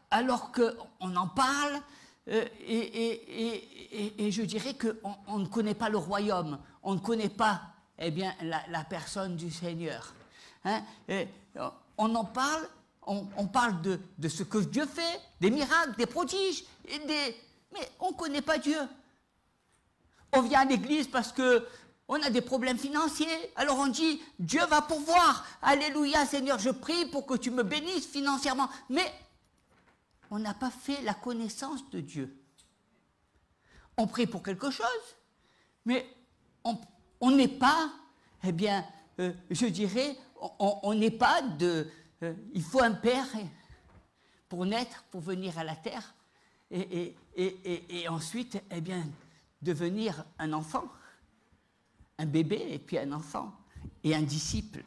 alors qu'on en parle, et je dirais qu'on ne connaît pas le royaume, on ne connaît pas eh bien, la personne du Seigneur. Hein? On en parle, on parle de ce que Dieu fait, des miracles, des prodiges, mais on ne connaît pas Dieu. On vient à l'église parce qu'on a des problèmes financiers, alors on dit, Dieu va pourvoir, alléluia Seigneur, je prie pour que tu me bénisses financièrement, mais on n'a pas fait la connaissance de Dieu. On prie pour quelque chose, mais on n'est pas, eh bien, je dirais, on n'est pas il faut un père pour naître, pour venir à la terre, et ensuite, eh bien, devenir un enfant, un bébé, et puis un enfant, et un disciple.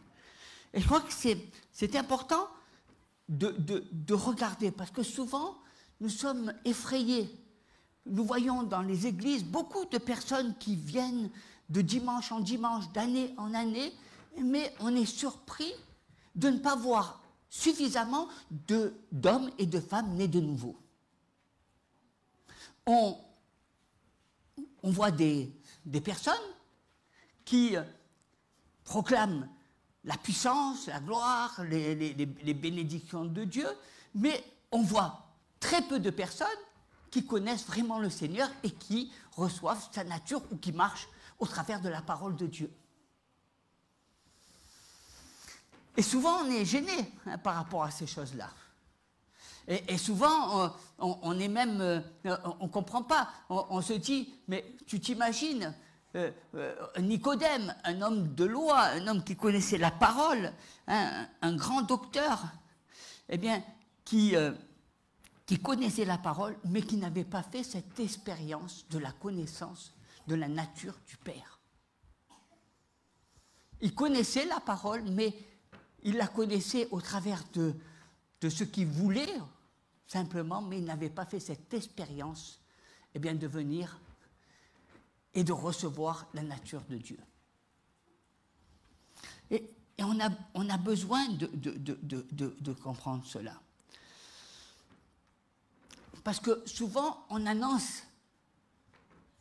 Et je crois que c'est important de regarder, parce que souvent, nous sommes effrayés. Nous voyons dans les églises beaucoup de personnes qui viennent de dimanche en dimanche, d'année en année, mais on est surpris de ne pas voir suffisamment d'hommes et de femmes nés de nouveau. On voit des personnes qui proclament la puissance, la gloire, les bénédictions de Dieu, mais on voit très peu de personnes qui connaissent vraiment le Seigneur et qui reçoivent sa nature ou qui marchent au travers de la parole de Dieu. Et souvent, on est gêné par rapport à ces choses-là. Et souvent, on est même, on ne comprend pas. On se dit, mais tu t'imagines, Nicodème, un homme de loi, un homme qui connaissait la parole, hein, un grand docteur, eh bien, qui connaissait la parole, mais qui n'avait pas fait cette expérience de la connaissance de la nature du Père. Il connaissait la parole, mais il la connaissait au travers de ce qu'il voulait, simplement, mais il n'avait pas fait cette expérience eh bien, de venir et de recevoir la nature de Dieu. Et on a besoin de comprendre cela. Parce que souvent, on annonce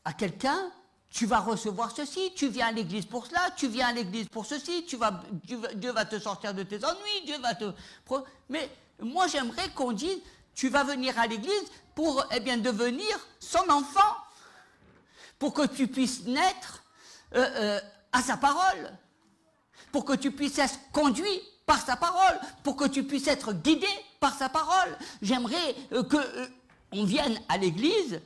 à quelqu'un, tu vas recevoir ceci, tu viens à l'église pour cela, tu viens à l'église pour ceci, Dieu va te sortir de tes ennuis, Dieu va te... Mais moi, j'aimerais qu'on dise, tu vas venir à l'église pour eh bien, devenir son enfant, pour que tu puisses naître à sa parole, pour que tu puisses être conduit par sa parole, pour que tu puisses être guidé par sa parole. J'aimerais qu'on vienne à l'église,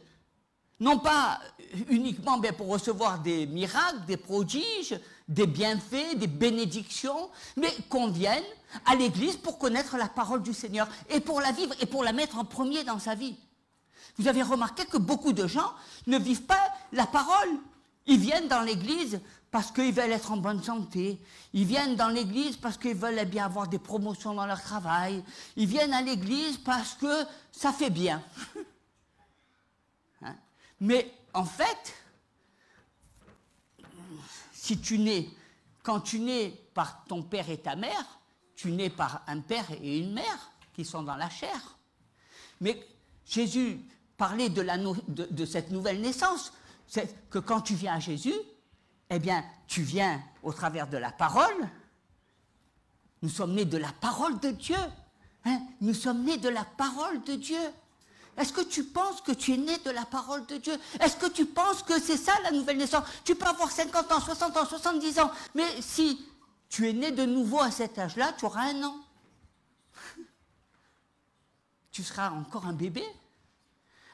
non pas uniquement pour recevoir des miracles, des prodiges, des bienfaits, des bénédictions, mais qu'on vienne à l'église pour connaître la parole du Seigneur et pour la vivre et pour la mettre en premier dans sa vie. Vous avez remarqué que beaucoup de gens ne vivent pas la parole. Ils viennent dans l'église parce qu'ils veulent être en bonne santé. Ils viennent dans l'église parce qu'ils veulent eh bien avoir des promotions dans leur travail. Ils viennent à l'église parce que ça fait bien. Hein? Mais en fait, si quand tu nais par ton père et ta mère, tu nais par un père et une mère qui sont dans la chair. Mais Jésus parlait de cette nouvelle naissance, c'est que quand tu viens à Jésus, eh bien, tu viens au travers de la parole. Nous sommes nés de la parole de Dieu. Hein? Nous sommes nés de la parole de Dieu. Est-ce que tu penses que tu es né de la parole de Dieu? Est-ce que tu penses que c'est ça la nouvelle naissance? Tu peux avoir 50 ans, 60 ans, 70 ans, mais si tu es né de nouveau à cet âge-là, tu auras 1 an. Tu seras encore un bébé.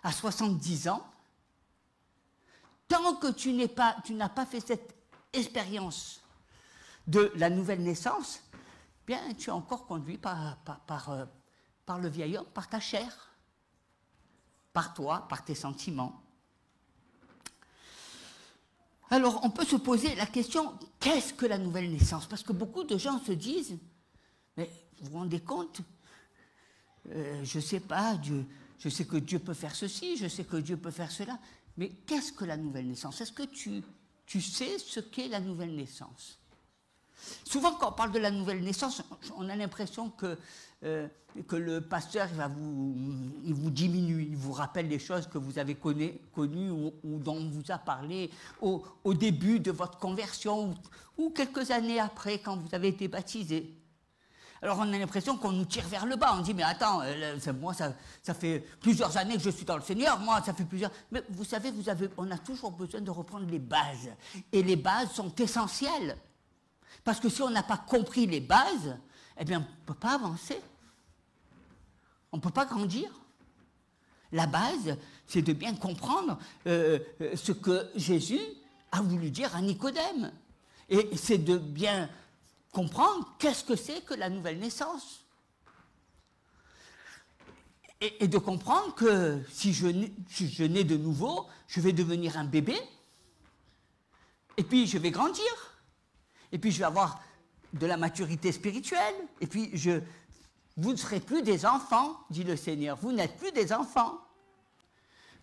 À 70 ans, tant que tu n'as pas fait cette expérience de la nouvelle naissance, bien, tu es encore conduit par le vieil homme, par ta chair, par toi, par tes sentiments. Alors, on peut se poser la question, qu'est-ce que la nouvelle naissance? Parce que beaucoup de gens se disent, mais vous vous rendez compte, je ne sais pas, je sais que Dieu peut faire ceci, je sais que Dieu peut faire cela, mais qu'est-ce que la nouvelle naissance? Est-ce que tu sais ce qu'est la nouvelle naissance? Souvent, quand on parle de la nouvelle naissance, on a l'impression que le pasteur il vous diminue, il vous rappelle les choses que vous avez connues ou dont on vous a parlé au début de votre conversion ou quelques années après, quand vous avez été baptisé. Alors on a l'impression qu'on nous tire vers le bas, on dit mais attends, moi ça fait plusieurs années que je suis dans le Seigneur, moi ça fait plusieurs... Mais vous savez, on a toujours besoin de reprendre les bases, et les bases sont essentielles. Parce que si on n'a pas compris les bases, eh bien, on ne peut pas avancer. On ne peut pas grandir. La base, c'est de bien comprendre ce que Jésus a voulu dire à Nicodème. Et c'est de bien comprendre qu'est-ce que c'est que la nouvelle naissance. Et de comprendre que si je nais de nouveau, je vais devenir un bébé, et puis je vais grandir. Et puis je vais avoir de la maturité spirituelle. Et puis vous ne serez plus des enfants, dit le Seigneur. Vous n'êtes plus des enfants.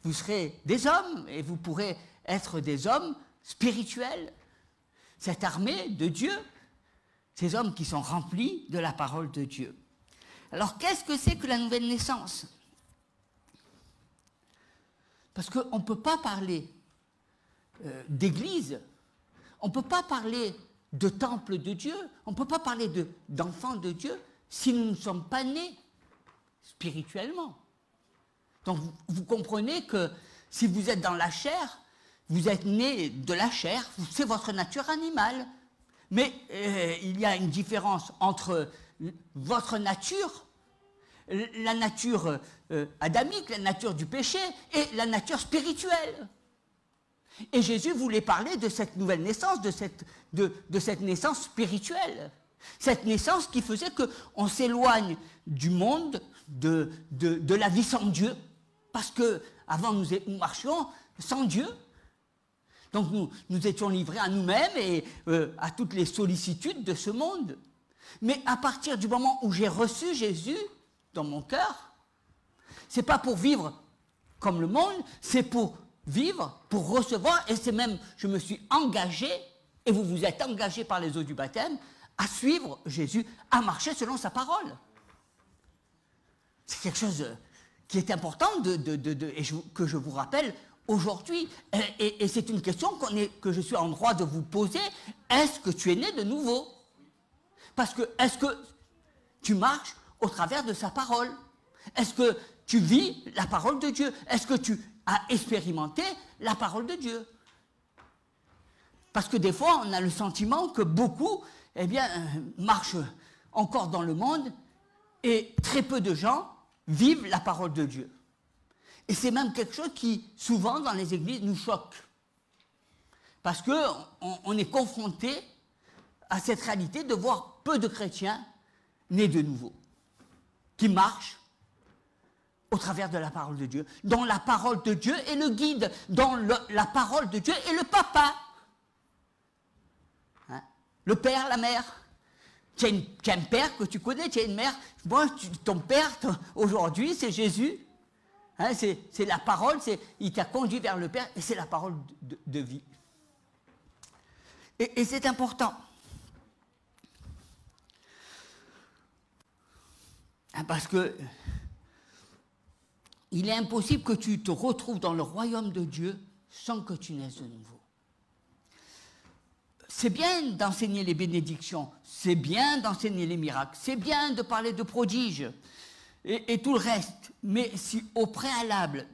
Vous serez des hommes et vous pourrez être des hommes spirituels. Cette armée de Dieu, ces hommes qui sont remplis de la parole de Dieu. Alors qu'est-ce que c'est que la nouvelle naissance? Parce qu'on ne peut pas parler d'église, on ne peut pas parler de temple de Dieu, on ne peut pas parler d'enfants de Dieu si nous ne sommes pas nés spirituellement. Donc vous comprenez que si vous êtes dans la chair, vous êtes né de la chair, c'est votre nature animale. Mais il y a une différence entre votre nature, la nature adamique, la nature du péché, et la nature spirituelle. Et Jésus voulait parler de cette nouvelle naissance, de cette naissance spirituelle. Cette naissance qui faisait qu'on s'éloigne du monde, de la vie sans Dieu. Parce qu'avant, nous marchions sans Dieu. Donc nous étions livrés à nous-mêmes et à toutes les sollicitudes de ce monde. Mais à partir du moment où j'ai reçu Jésus dans mon cœur, c'est pas pour vivre comme le monde, c'est pour vivre, pour recevoir, et c'est même, je me suis engagé, et vous vous êtes engagé par les eaux du baptême, à suivre Jésus, à marcher selon sa parole. C'est quelque chose qui est important que je vous rappelle aujourd'hui. Et c'est une question que je suis en droit de vous poser. Est-ce que tu es né de nouveau? Parce que, est-ce que tu marches au travers de sa parole? Est-ce que tu vis la parole de Dieu? Est-ce que tu as expérimenté la parole de Dieu? Parce que des fois, on a le sentiment que beaucoup, marchent encore dans le monde et très peu de gens vivent la parole de Dieu. Et c'est même quelque chose qui, souvent, dans les églises, nous choque. Parce qu'on est confronté à cette réalité de voir peu de chrétiens nés de nouveau, qui marchent au travers de la parole de Dieu, dont la parole de Dieu est le guide, dont la parole de Dieu est le papa. Hein? Le père, la mère. Tu as un père que tu connais, tu as une mère. Bon, ton père, aujourd'hui, c'est Jésus. Hein, c'est la parole, il t'a conduit vers le Père, et c'est la parole de vie. Et c'est important. Parce que il est impossible que tu te retrouves dans le royaume de Dieu sans que tu naisses de nouveau. C'est bien d'enseigner les bénédictions, c'est bien d'enseigner les miracles, c'est bien de parler de prodiges et tout le reste. Mais si au préalable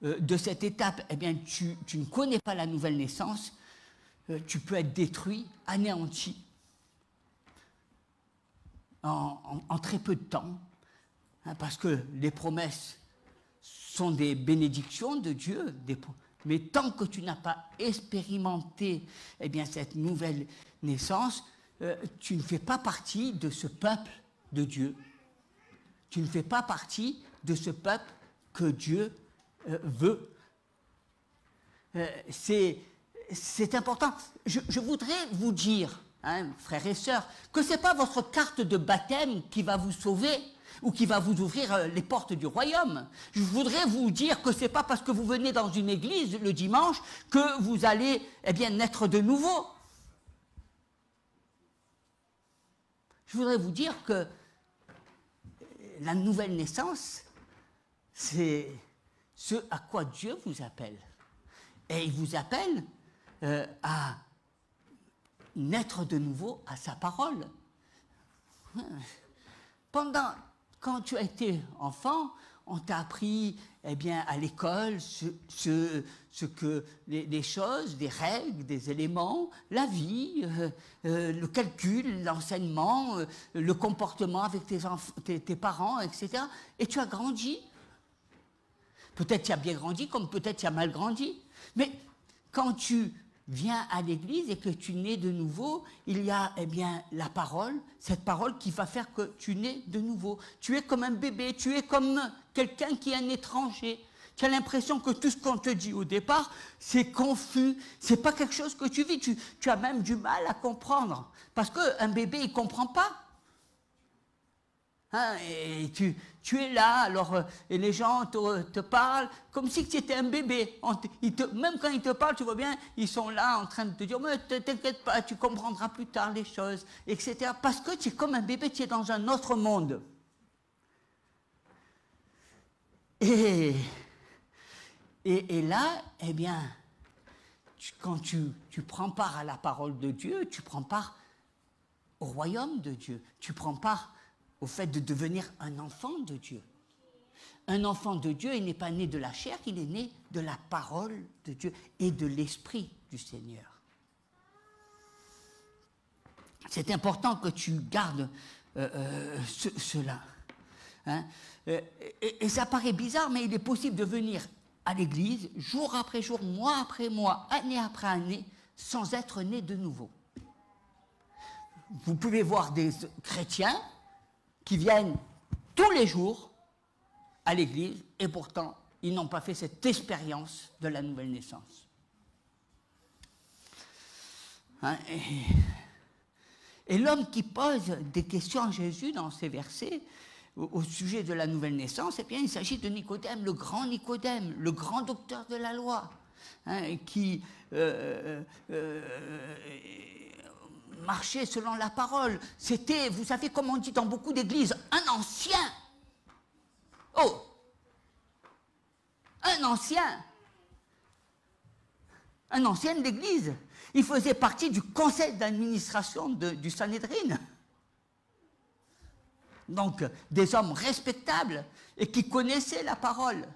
de cette étape, tu ne connais pas la nouvelle naissance, tu peux être détruit, anéanti en très peu de temps, hein, parce que les promesses sont des bénédictions de Dieu, mais tant que tu n'as pas expérimenté cette nouvelle naissance, tu ne fais pas partie de ce peuple de Dieu. Tu ne fais pas partie de ce peuple que Dieu veut. c'est important. Je voudrais vous dire, hein, frères et sœurs, que ce n'est pas votre carte de baptême qui va vous sauver ou qui va vous ouvrir les portes du royaume. Je voudrais vous dire que ce n'est pas parce que vous venez dans une église le dimanche que vous allez naître de nouveau. Je voudrais vous dire que la nouvelle naissance, c'est ce à quoi Dieu vous appelle. Et il vous appelle à naître de nouveau à sa parole. Quand tu as été enfant, on t'a appris à l'école ce que les choses, des règles, des éléments, la vie, le calcul, l'enseignement, le comportement avec tes parents, etc. Et tu as grandi. Peut-être tu as bien grandi, comme peut-être tu as mal grandi. Mais quand tu viens à l'église et que tu nais de nouveau, il y a la parole, cette parole qui va faire que tu nais de nouveau. Tu es comme un bébé, tu es comme quelqu'un qui est un étranger. Tu as l'impression que tout ce qu'on te dit au départ, c'est confus, c'est pas quelque chose que tu vis. Tu as même du mal à comprendre. Parce qu'un bébé, il ne comprend pas. Hein, et tu es là, alors, et les gens te parlent comme si tu étais un bébé. Même quand ils te parlent, tu vois bien, ils sont là en train de te dire « Mais t'inquiète pas, tu comprendras plus tard les choses, etc. » Parce que tu es comme un bébé, tu es dans un autre monde. Et là, quand tu prends part à la parole de Dieu, tu prends part au royaume de Dieu. Tu prends part au fait de devenir un enfant de Dieu. Un enfant de Dieu, il n'est pas né de la chair, il est né de la parole de Dieu et de l'Esprit du Seigneur. C'est important que tu gardes cela. Hein? Et ça paraît bizarre, mais il est possible de venir à l'église, jour après jour, mois après mois, année après année, sans être né de nouveau. Vous pouvez voir des chrétiens qui viennent tous les jours à l'église, et pourtant, ils n'ont pas fait cette expérience de la nouvelle naissance. Hein, et l'homme qui pose des questions à Jésus dans ces versets, au sujet de la nouvelle naissance, il s'agit de Nicodème, le grand docteur de la loi, hein, qui marchait selon la parole. C'était, vous savez comme on dit dans beaucoup d'églises, un ancien. Oh, un ancien de l'église. Il faisait partie du conseil d'administration du Sanhédrin. Donc, des hommes respectables et qui connaissaient la parole.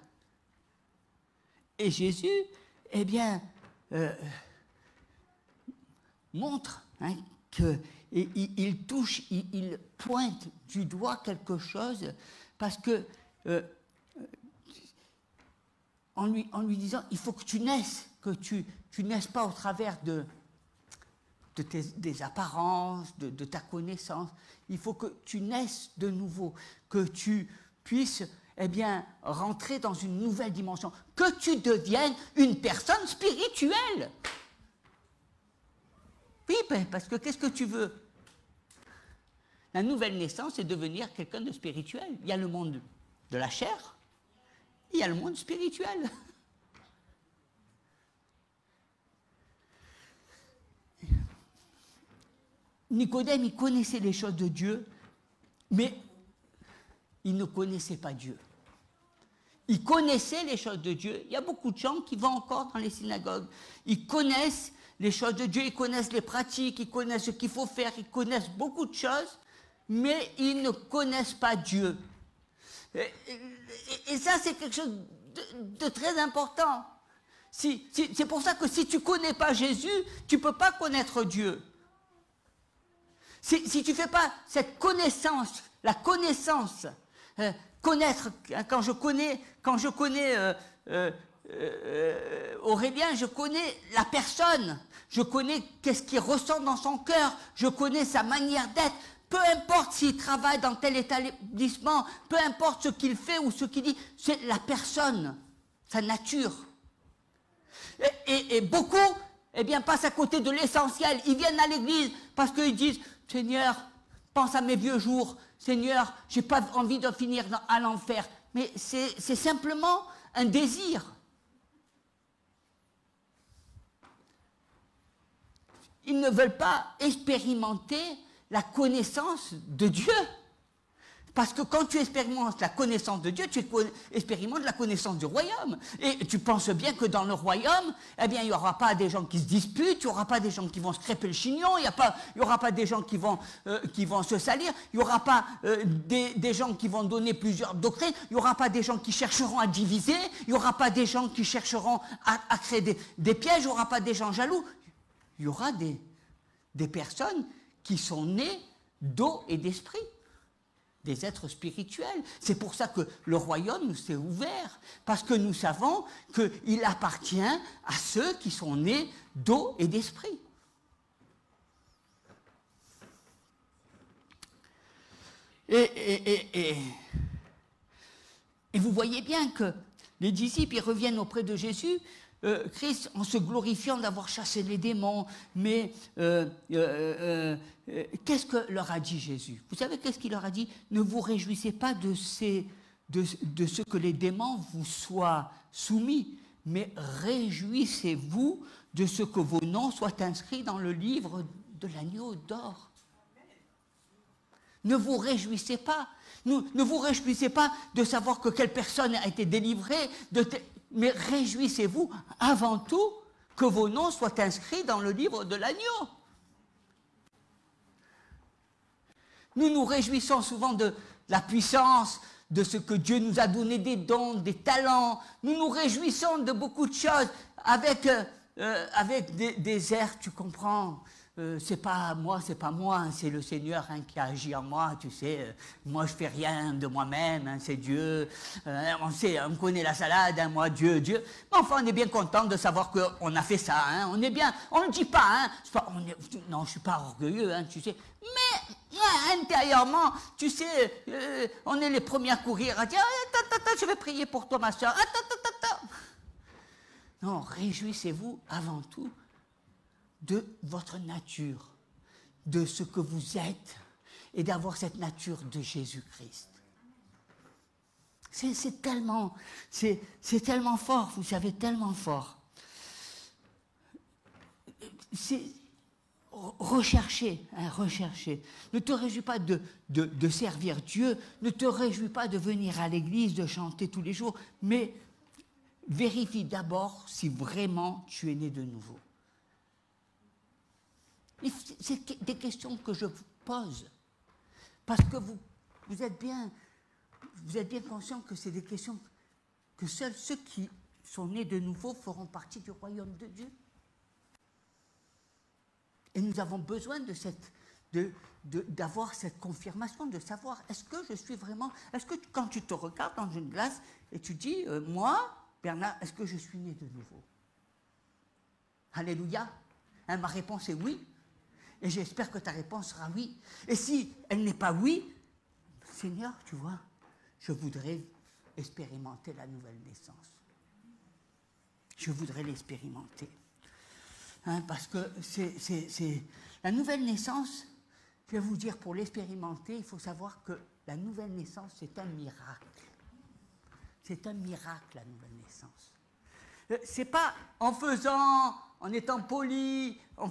Et Jésus, montre qu'il touche, il pointe du doigt quelque chose, parce que, en lui disant, il faut que tu naisses, que tu naisses pas au travers des apparences, de ta connaissance. Il faut que tu naisses de nouveau, que tu puisses rentrer dans une nouvelle dimension, que tu deviennes une personne spirituelle. Oui, parce que qu'est-ce que tu veux? La nouvelle naissance, c'est devenir quelqu'un de spirituel. Il y a le monde de la chair, il y a le monde spirituel. Nicodème, il connaissait les choses de Dieu, mais il ne connaissait pas Dieu. Il connaissait les choses de Dieu. Il y a beaucoup de gens qui vont encore dans les synagogues. Ils connaissent les choses de Dieu, ils connaissent les pratiques, ils connaissent ce qu'il faut faire, ils connaissent beaucoup de choses, mais ils ne connaissent pas Dieu. Et ça, c'est quelque chose de très important. C'est pour ça que si tu ne connais pas Jésus, tu ne peux pas connaître Dieu. Si tu ne fais pas cette connaissance, la connaissance, connaître, quand je connais Aurélien, je connais la personne, je connais qu'est-ce qu'il ressent dans son cœur, je connais sa manière d'être, peu importe s'il travaille dans tel établissement, peu importe ce qu'il fait ou ce qu'il dit, c'est la personne, sa nature. Et beaucoup eh bien, passent à côté de l'essentiel. Ils viennent à l'église parce qu'ils disent, Seigneur, pense à mes vieux jours. Seigneur, je n'ai pas envie de finir à l'enfer. Mais c'est simplement un désir. Ils ne veulent pas expérimenter la connaissance de Dieu. Parce que quand tu expérimentes la connaissance de Dieu, tu expérimentes la connaissance du royaume. Et tu penses bien que dans le royaume, eh bien, il n'y aura pas des gens qui se disputent, il n'y aura pas des gens qui vont se crêper le chignon, il n'y aura pas des gens qui vont se salir, il n'y aura pas des gens qui vont donner plusieurs doctrines, il n'y aura pas des gens qui chercheront à diviser, il n'y aura pas des gens qui chercheront à créer des pièges, il n'y aura pas des gens jaloux. Il y aura des personnes qui sont nées d'eau et d'esprit. Des êtres spirituels. C'est pour ça que le royaume nous s'est ouvert, parce que nous savons qu'il appartient à ceux qui sont nés d'eau et d'esprit. Et vous voyez bien que les disciples, ils reviennent auprès de Jésus, Christ, en se glorifiant d'avoir chassé les démons, mais qu'est-ce que leur a dit Jésus? Vous savez qu'est-ce qu'il leur a dit? Ne vous réjouissez pas de ce que les démons vous soient soumis, mais réjouissez-vous de ce que vos noms soient inscrits dans le livre de l'agneau d'or. Ne vous réjouissez pas. Ne vous réjouissez pas de savoir que quelle personne a été délivrée, mais réjouissez-vous avant tout que vos noms soient inscrits dans le livre de l'agneau. Nous nous réjouissons souvent de la puissance, de ce que Dieu nous a donné, des dons, des talents. Nous nous réjouissons de beaucoup de choses avec des airs, tu comprends. C'est pas moi, hein, c'est le Seigneur hein, qui agit en moi, tu sais. Moi, je fais rien de moi-même, hein, c'est Dieu. On connaît la salade, hein, moi, Dieu. Mais enfin, on est bien content de savoir qu'on a fait ça. Hein, on est bien, on ne le dit pas. Hein, non, je suis pas orgueilleux, hein, tu sais. Mais intérieurement, tu sais, on est les premiers à courir, à dire je vais prier pour toi, ma soeur. Non, réjouissez-vous avant tout de votre nature, de ce que vous êtes, et d'avoir cette nature de Jésus-Christ. C'est tellement fort, vous savez, tellement fort. Recherchez. Ne te réjouis pas de servir Dieu, ne te réjouis pas de venir à l'église, de chanter tous les jours, mais vérifie d'abord si vraiment tu es né de nouveau. C'est des questions que je vous pose, parce que vous êtes bien conscient que c'est des questions que seuls ceux qui sont nés de nouveau feront partie du royaume de Dieu. Et nous avons besoin d'avoir cette confirmation, de savoir, est-ce que je suis vraiment... Est-ce que quand tu te regardes dans une glace et tu dis, moi, Bernard, est-ce que je suis né de nouveau? Alléluia. Hein, ma réponse est oui. Et j'espère que ta réponse sera oui. Et si elle n'est pas oui, Seigneur, tu vois, je voudrais expérimenter la nouvelle naissance. Je voudrais l'expérimenter. Hein, parce que c'est la nouvelle naissance, je vais vous dire, pour l'expérimenter, il faut savoir que la nouvelle naissance, c'est un miracle. C'est un miracle, la nouvelle naissance. C'est pas en étant poli, en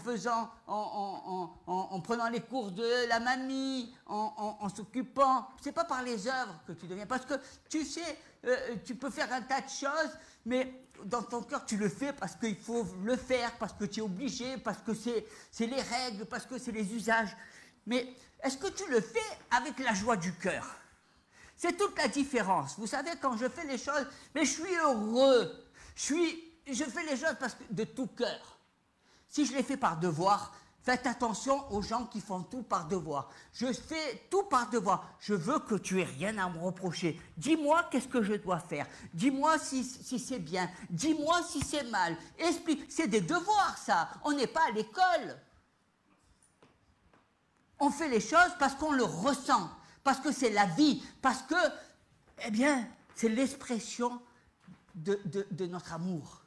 prenant les cours de la mamie, en s'occupant. C'est pas par les œuvres que tu deviens. Parce que tu sais, tu peux faire un tas de choses, mais dans ton cœur, tu le fais parce qu'il faut le faire, parce que tu es obligé, parce que c'est les règles, parce que c'est les usages. Mais est-ce que tu le fais avec la joie du cœur? C'est toute la différence. Vous savez, quand je fais les choses, mais je suis heureux. Je fais les choses de tout cœur. Si je les fais par devoir, faites attention aux gens qui font tout par devoir. Je fais tout par devoir. Je veux que tu aies rien à me reprocher. Dis-moi qu'est-ce que je dois faire. Dis-moi si c'est bien. Dis-moi si c'est mal. Explique. C'est des devoirs, ça. On n'est pas à l'école. On fait les choses parce qu'on le ressent. Parce que c'est la vie. Parce que, eh bien, c'est l'expression de notre amour.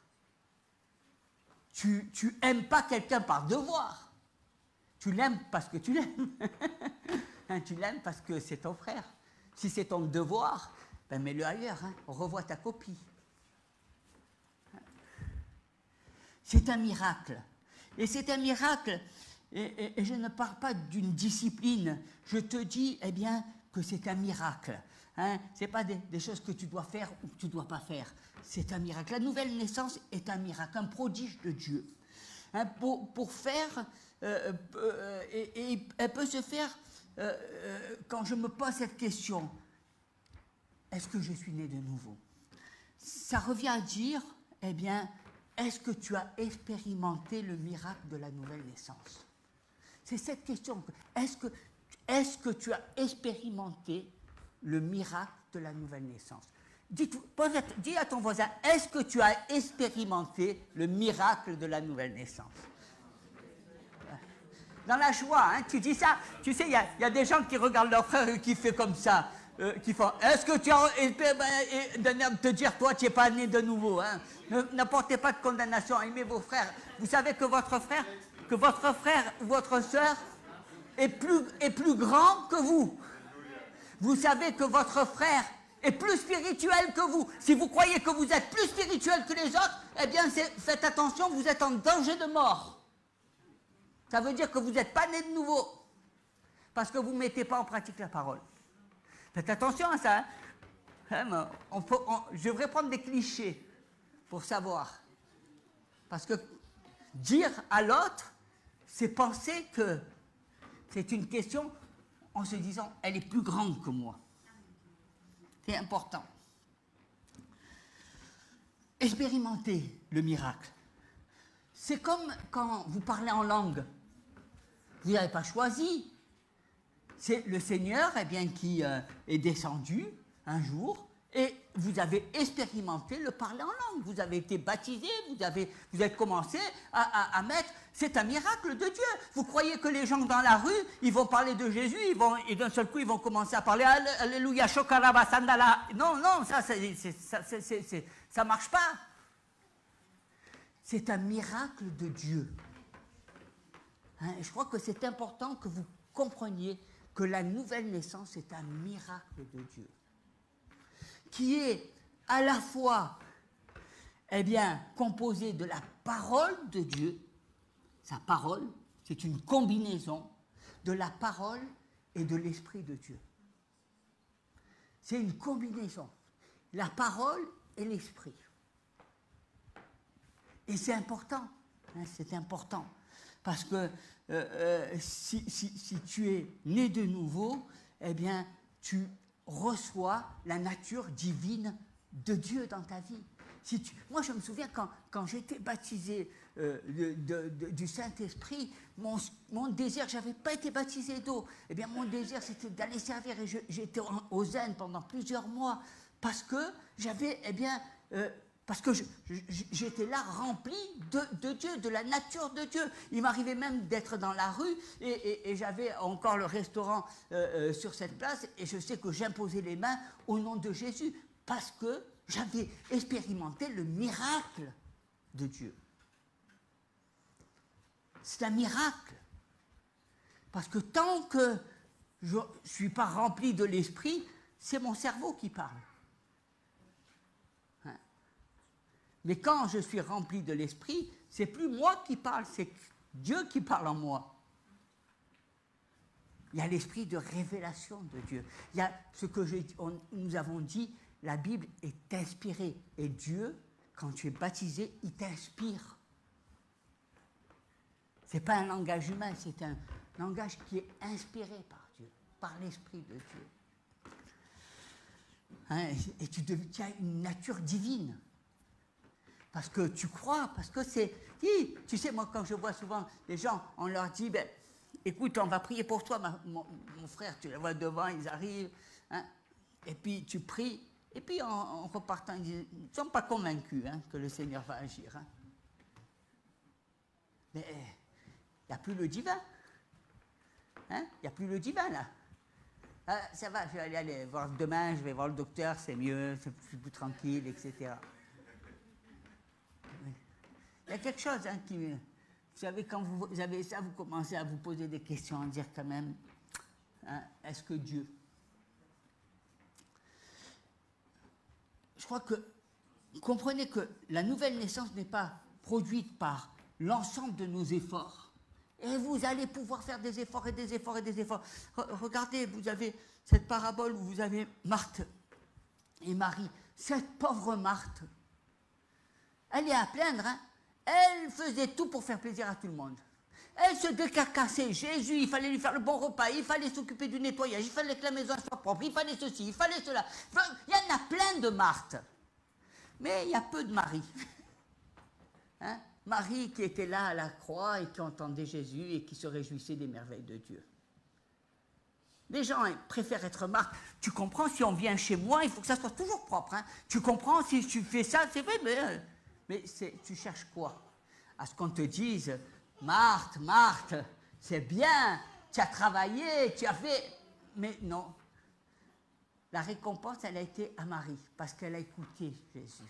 tu aimes pas quelqu'un par devoir. Tu l'aimes parce que tu l'aimes. Hein, tu l'aimes parce que c'est ton frère. Si c'est ton devoir, ben mets-le ailleurs. Hein. Revois ta copie. C'est un miracle. Et c'est un miracle. Et je ne parle pas d'une discipline. Je te dis, eh bien, que c'est un miracle. Hein. Ce n'est pas des choses que tu dois faire ou que tu ne dois pas faire. C'est un miracle. La nouvelle naissance est un miracle, un prodige de Dieu. Hein, pour faire, et elle peut se faire quand je me pose cette question, est-ce que je suis né de nouveau? Ça revient à dire, eh bien, est-ce que tu as expérimenté le miracle de la nouvelle naissance? C'est cette question. Est-ce que tu as expérimenté le miracle de la nouvelle naissance? Dis à ton voisin, est-ce que tu as expérimenté le miracle de la nouvelle naissance? Dans la joie, hein, tu dis ça. Tu sais, il y a des gens qui regardent leur frère et qui font comme ça. Qui font, est-ce que tu as te dire, toi, tu n'es pas né de nouveau. Hein. N'apportez pas de condamnation, aimez vos frères. Vous savez que votre frère ou votre sœur est plus grand que vous. Vous savez que votre frère est plus spirituel que vous. Si vous croyez que vous êtes plus spirituel que les autres, eh bien, faites attention, vous êtes en danger de mort. Ça veut dire que vous n'êtes pas né de nouveau. Parce que vous ne mettez pas en pratique la parole. Faites attention à ça. Hein, je devrais prendre des clichés pour savoir. Parce que dire à l'autre, c'est penser que c'est une question en se disant, elle est plus grande que moi. C'est important. Expérimentez le miracle. C'est comme quand vous parlez en langue. Vous n'avez pas choisi. C'est le Seigneur qui est descendu un jour et vous avez expérimenté le parler en langue. Vous avez été baptisé, vous avez commencé à mettre... C'est un miracle de Dieu. Vous croyez que les gens dans la rue, ils vont parler de Jésus, et d'un seul coup, ils vont commencer à parler « Alléluia, Shokaraba, Sandala ». Non, ça ne marche pas. C'est un miracle de Dieu. Hein, je crois que c'est important que vous compreniez que la nouvelle naissance est un miracle de Dieu, qui est à la fois, composé de la parole de Dieu. Sa parole, c'est une combinaison de la parole et de l'Esprit de Dieu. C'est une combinaison, la parole et l'Esprit. Et c'est important, hein, c'est important, parce que si tu es né de nouveau, tu reçois la nature divine de Dieu dans ta vie. Moi, je me souviens quand j'étais baptisé du Saint-Esprit, mon désir, je n'avais pas été baptisé d'eau, mon désir, c'était d'aller servir, et j'étais au zen pendant plusieurs mois, parce que j'avais, parce que j'étais là rempli de Dieu, de la nature de Dieu. Il m'arrivait même d'être dans la rue et j'avais encore le restaurant sur cette place et je sais que j'imposais les mains au nom de Jésus parce que j'avais expérimenté le miracle de Dieu. C'est un miracle. Parce que tant que je ne suis pas rempli de l'esprit, c'est mon cerveau qui parle. Mais quand je suis rempli de l'esprit, c'est plus moi qui parle, c'est Dieu qui parle en moi. Il y a l'esprit de révélation de Dieu. Il y a ce que nous avons dit, la Bible est inspirée. Et Dieu, quand tu es baptisé, il t'inspire. Ce n'est pas un langage humain, c'est un langage qui est inspiré par Dieu, par l'esprit de Dieu. Hein, et tu as une nature divine. Parce que tu crois, parce que c'est... Tu sais, moi, quand je vois souvent les gens, on leur dit, écoute, on va prier pour toi, mon frère, tu les vois devant, ils arrivent, hein, et puis tu pries, et puis en repartant, ils ne sont pas convaincus que le Seigneur va agir. Hein. Mais il n'y a plus le divin. Il n'y a plus le divin, là. Ah, ça va, je vais aller voir demain, je vais voir le docteur, c'est mieux, c'est plus tranquille, etc. Il y a quelque chose hein, qui... Vous savez, quand vous avez ça, vous commencez à vous poser des questions, à dire quand même, hein, est-ce que Dieu... Je crois que vous comprenez que la nouvelle naissance n'est pas produite par l'ensemble de nos efforts. Et vous allez pouvoir faire des efforts et des efforts et des efforts. Regardez, vous avez cette parabole où vous avez Marthe et Marie. Cette pauvre Marthe, elle est à plaindre, hein. Elle faisait tout pour faire plaisir à tout le monde. Elle se décarcassait. Jésus, il fallait lui faire le bon repas, il fallait s'occuper du nettoyage, il fallait que la maison soit propre, il fallait ceci, il fallait cela. Enfin, il y en a plein de Marthe. Mais il y a peu de Marie. Hein? Marie qui était là à la croix et qui entendait Jésus et qui se réjouissait des merveilles de Dieu. Les gens préfèrent être Marthe. Tu comprends, si on vient chez moi, il faut que ça soit toujours propre. Hein? Tu comprends, si tu fais ça, c'est vrai, mais tu cherches quoi? À ce qu'on te dise, Marthe, Marthe, c'est bien, tu as travaillé, tu as fait... Mais non. La récompense, elle a été à Marie, parce qu'elle a écouté Jésus.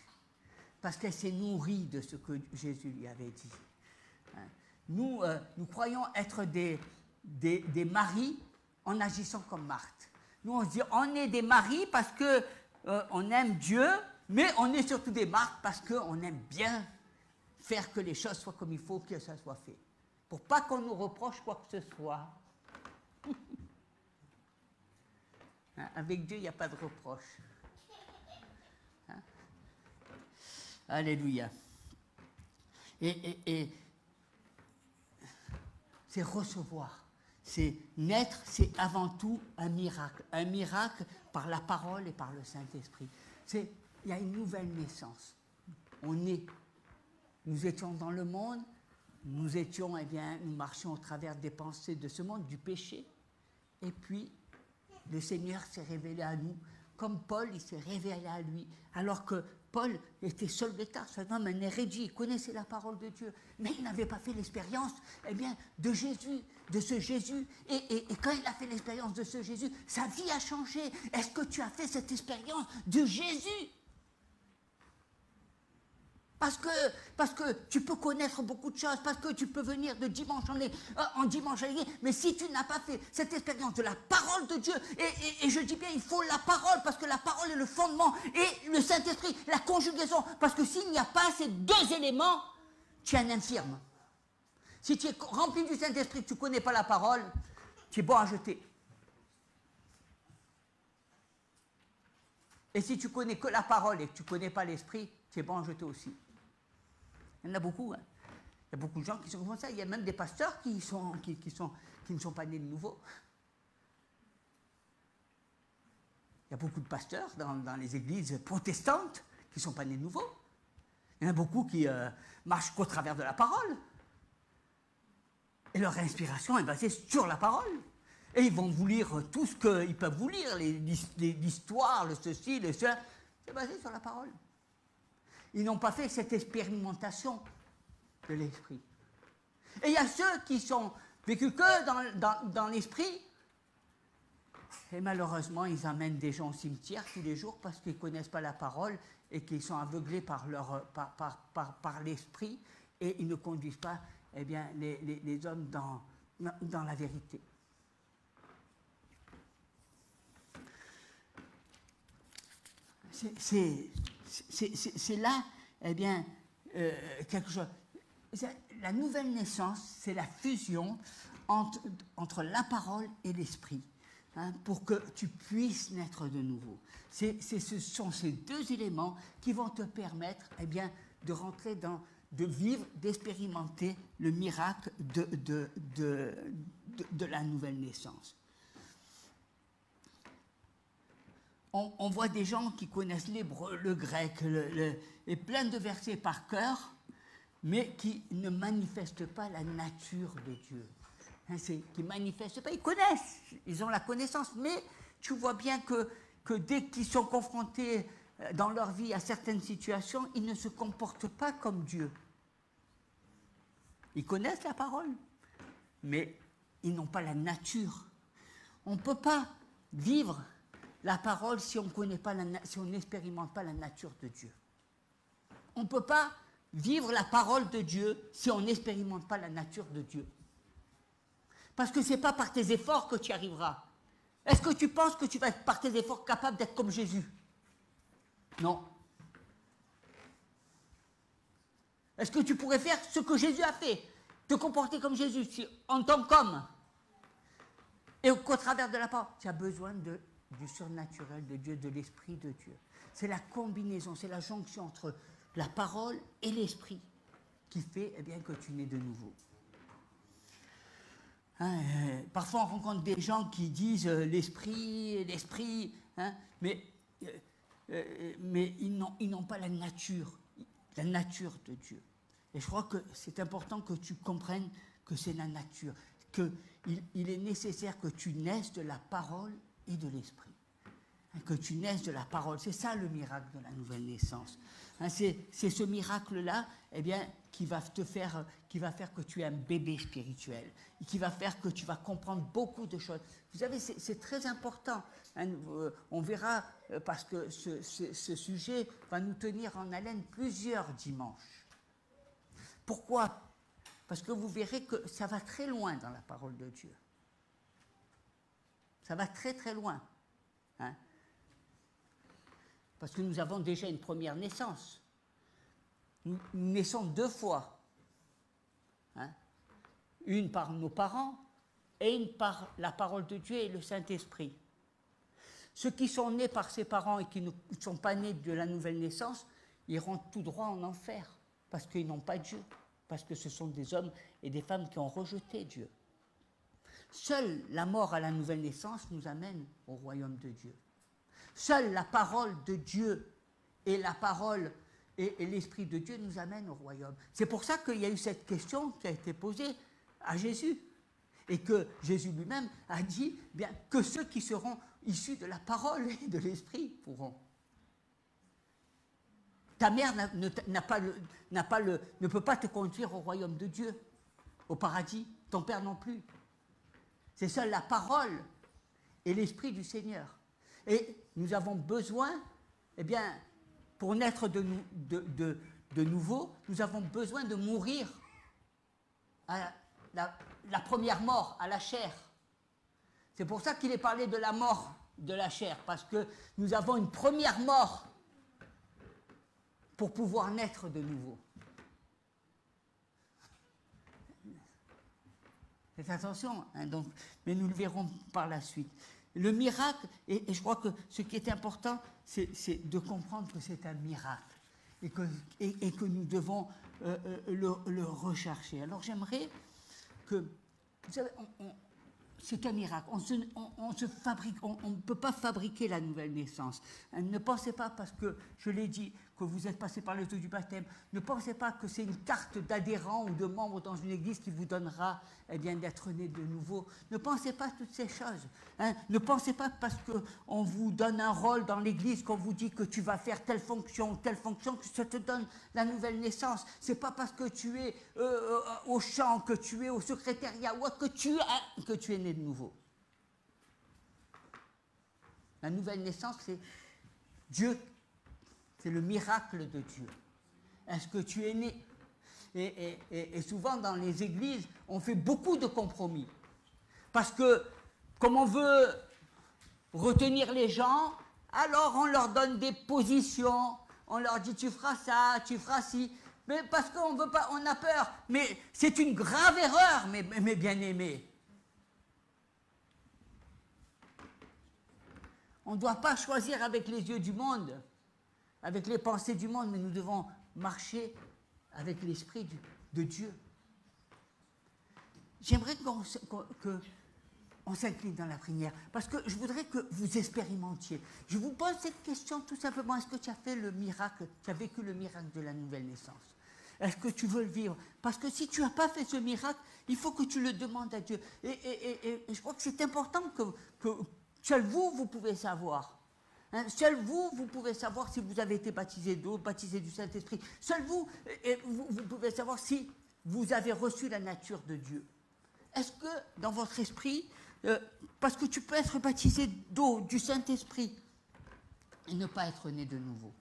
Parce qu'elle s'est nourrie de ce que Jésus lui avait dit. Nous croyons être des maris en agissant comme Marthe. Nous, on se dit, on est des maris parce qu'on aime Dieu, mais on est surtout des Marthes parce qu'on aime bien faire que les choses soient comme il faut que ça soit fait. Pour pas qu'on nous reproche quoi que ce soit. Avec Dieu, il n'y a pas de reproche. Alléluia. Et c'est recevoir. C'est naître, c'est avant tout un miracle. Un miracle par la parole et par le Saint-Esprit. Il y a une nouvelle naissance. Nous étions dans le monde, nous marchions au travers des pensées de ce monde, du péché. Et puis, le Seigneur s'est révélé à nous. Comme Paul, il s'est révélé à lui. Alors que Paul était seul d'État, c'est un homme, un érudit, il connaissait la parole de Dieu, mais il n'avait pas fait l'expérience de Jésus, de ce Jésus. Et quand il a fait l'expérience de ce Jésus, sa vie a changé. Est-ce que tu as fait cette expérience de Jésus? Parce que tu peux connaître beaucoup de choses, parce que tu peux venir de dimanche en dimanche, mais si tu n'as pas fait cette expérience de la parole de Dieu, et je dis bien, il faut la parole, parce que la parole est le fondement, et le Saint-Esprit, la conjugaison, parce que s'il n'y a pas ces deux éléments, tu es un infirme. Si tu es rempli du Saint-Esprit, que tu ne connais pas la parole, tu es bon à jeter. Et si tu connais que la parole et que tu ne connais pas l'Esprit, tu es bon à jeter aussi. Il y en a beaucoup. Hein. Il y a beaucoup de gens qui sont comme ça. Il y a même des pasteurs qui ne sont pas nés de nouveau. Il y a beaucoup de pasteurs dans les églises protestantes qui ne sont pas nés de nouveau. Il y en a beaucoup qui marchent qu'au travers de la parole. Et leur inspiration est basée sur la parole. Et ils vont vous lire tout ce qu'ils peuvent vous lire, l'histoire, le ceci, le cela. C'est basé sur la parole. Ils n'ont pas fait cette expérimentation de l'esprit. Et il y a ceux qui sont vécus que dans l'esprit. Et malheureusement, ils amènent des gens au cimetière tous les jours parce qu'ils ne connaissent pas la parole et qu'ils sont aveuglés par l'esprit et ils ne conduisent pas les hommes dans la vérité. C'est là, quelque chose. La nouvelle naissance, c'est la fusion entre la parole et l'esprit, hein, pour que tu puisses naître de nouveau. Ce sont ces deux éléments qui vont te permettre de rentrer de vivre, d'expérimenter le miracle de la nouvelle naissance. On voit des gens qui connaissent l'hébreu, le grec, et plein de versets par cœur, mais qui ne manifestent pas la nature de Dieu. Hein, qui ne manifestent pas, ils connaissent, ils ont la connaissance, mais tu vois bien que dès qu'ils sont confrontés dans leur vie à certaines situations, ils ne se comportent pas comme Dieu. Ils connaissent la parole, mais ils n'ont pas la nature. On ne peut pas vivre la parole si on connaît pas si on n'expérimente pas la nature de Dieu. On ne peut pas vivre la parole de Dieu si on n'expérimente pas la nature de Dieu. Parce que ce n'est pas par tes efforts que tu y arriveras. Est-ce que tu penses que tu vas être par tes efforts capable d'être comme Jésus? Non. Est-ce que tu pourrais faire ce que Jésus a fait? Te comporter comme Jésus, en tant qu'homme? Et qu'au travers de la parole, tu as besoin du surnaturel de Dieu, de l'Esprit de Dieu. C'est la combinaison, c'est la jonction entre la parole et l'Esprit qui fait bien, que tu nais de nouveau. Hein, parfois on rencontre des gens qui disent l'Esprit, hein, mais ils n'ont pas la nature de Dieu. Et je crois que c'est important que tu comprennes que c'est la nature, qu'il est nécessaire que tu naisses de la parole et de l'Esprit. Que tu naisses de la parole. C'est ça le miracle de la nouvelle naissance. Hein, c'est ce miracle-là qui va faire que tu es un bébé spirituel, et qui va faire que tu vas comprendre beaucoup de choses. Vous savez, c'est très important. Hein, on verra, parce que ce sujet va nous tenir en haleine plusieurs dimanches. Pourquoi? Parce que vous verrez que ça va très loin dans la parole de Dieu. Ça va très très loin. Hein? Parce que nous avons déjà une première naissance. Nous naissons 2 fois. Hein? Une par nos parents et une par la parole de Dieu et le Saint-Esprit. Ceux qui sont nés par ses parents et qui ne sont pas nés de la nouvelle naissance iront tout droit en enfer parce qu'ils n'ont pas Dieu, parce que ce sont des hommes et des femmes qui ont rejeté Dieu. Seule la mort à la nouvelle naissance nous amène au royaume de Dieu. Seule la parole de Dieu et la parole et l'Esprit de Dieu nous amènent au royaume. C'est pour ça qu'il y a eu cette question qui a été posée à Jésus. Et que Jésus lui-même a dit bien, que ceux qui seront issus de la parole et de l'Esprit pourront. Ta mère ne peut pas te conduire au royaume de Dieu, au paradis. Ton père non plus. C'est seule la parole et l'Esprit du Seigneur. Et nous avons besoin, pour naître de nouveau, nous avons besoin de mourir à la première mort, à la chair. C'est pour ça qu'il est parlé de la mort de la chair, parce que nous avons une première mort pour pouvoir naître de nouveau. Faites attention, hein, donc, mais nous le verrons par la suite. Le miracle, et je crois que ce qui est important, c'est de comprendre que c'est un miracle et que nous devons le rechercher. Alors j'aimerais que, vous savez, c'est un miracle. On ne peut pas fabriquer la nouvelle naissance. Ne pensez pas, parce que je l'ai dit, que vous êtes passé par le taux du baptême, ne pensez pas que c'est une carte d'adhérent ou de membre dans une église qui vous donnera d'être né de nouveau. Ne pensez pas à toutes ces choses. Hein. Ne pensez pas parce qu'on vous donne un rôle dans l'église, qu'on vous dit que tu vas faire telle fonction, que ça te donne la nouvelle naissance. Ce n'est pas parce que tu es au chant, que tu es au secrétariat ou autre, que tu es né de nouveau. La nouvelle naissance, c'est Dieu. C'est le miracle de Dieu. Est-ce que tu es né? Et souvent dans les églises, on fait beaucoup de compromis. Parce que, comme on veut retenir les gens, alors on leur donne des positions, on leur dit tu feras ça, tu feras ci. Mais parce qu'on veut pas, on a peur. Mais c'est une grave erreur, mes bien-aimés. On ne doit pas choisir avec les yeux du monde, avec les pensées du monde, mais nous devons marcher avec l'Esprit de Dieu. J'aimerais qu'on s'incline dans la prière, parce que je voudrais que vous expérimentiez. Je vous pose cette question tout simplement, est-ce que tu as fait le miracle, tu as vécu le miracle de la nouvelle naissance? Est-ce que tu veux le vivre? Parce que si tu n'as pas fait ce miracle, il faut que tu le demandes à Dieu. Et je crois que c'est important que seul vous pouvez savoir. Hein, seul vous pouvez savoir si vous avez été baptisé d'eau, baptisé du Saint-Esprit. Seul vous pouvez savoir si vous avez reçu la nature de Dieu. Est-ce que dans votre esprit, parce que tu peux être baptisé d'eau, du Saint-Esprit, et ne pas être né de nouveau.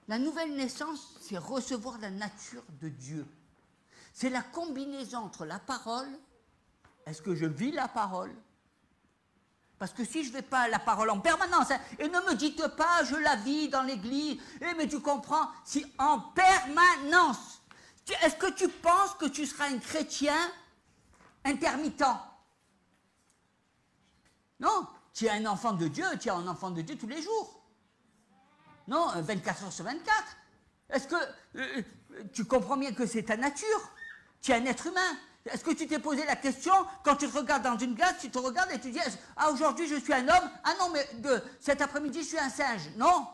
La nouvelle naissance, c'est recevoir la nature de Dieu. C'est la combinaison entre la parole, est-ce que je vis la parole? Parce que si je ne vais pas à la parole en permanence, hein, et ne me dites pas, je la vis dans l'église, mais tu comprends, si en permanence, est-ce que tu penses que tu seras un chrétien intermittent? Non, tu es un enfant de Dieu, tu es un enfant de Dieu tous les jours. Non, 24 heures sur 24. Est-ce que tu comprends bien que c'est ta nature? Tu es un être humain. Est-ce que tu t'es posé la question, quand tu te regardes dans une glace, tu te regardes et tu dis, ah, aujourd'hui je suis un homme, ah non, mais cet après-midi je suis un singe? Non.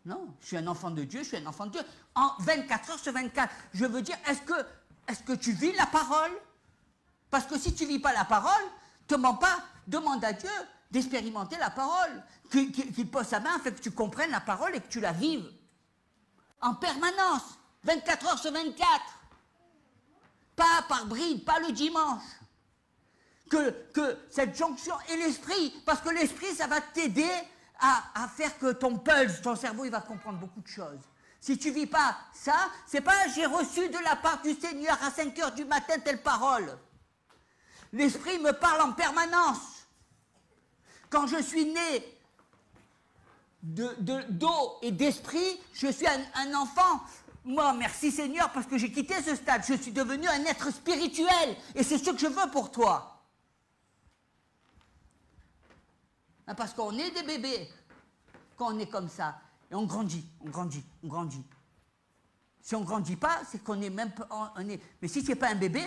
Non, je suis un enfant de Dieu, je suis un enfant de Dieu. En 24 heures sur 24, je veux dire, est-ce que tu vis la parole? Parce que si tu ne vis pas la parole, te mens pas, demande à Dieu d'expérimenter la parole, qu'il pose sa main afin que tu comprennes la parole et que tu la vives. En permanence, 24 heures sur 24. Pas par bride, pas le dimanche. Que cette jonction et l'esprit, parce que l'esprit, ça va t'aider à faire que ton pulse, ton cerveau, il va comprendre beaucoup de choses. Si tu ne vis pas ça, c'est pas j'ai reçu de la part du Seigneur à 5 heures du matin telle parole. L'esprit me parle en permanence. Quand je suis né d'eau et d'esprit, je suis un enfant. Moi, merci Seigneur, parce que j'ai quitté ce stade. Je suis devenu un être spirituel. Et c'est ce que je veux pour toi. Parce qu'on est des bébés quand on est comme ça. Et on grandit, on grandit, on grandit. Si on ne grandit pas, c'est qu'on est même pas... Mais si tu n'es pas un bébé,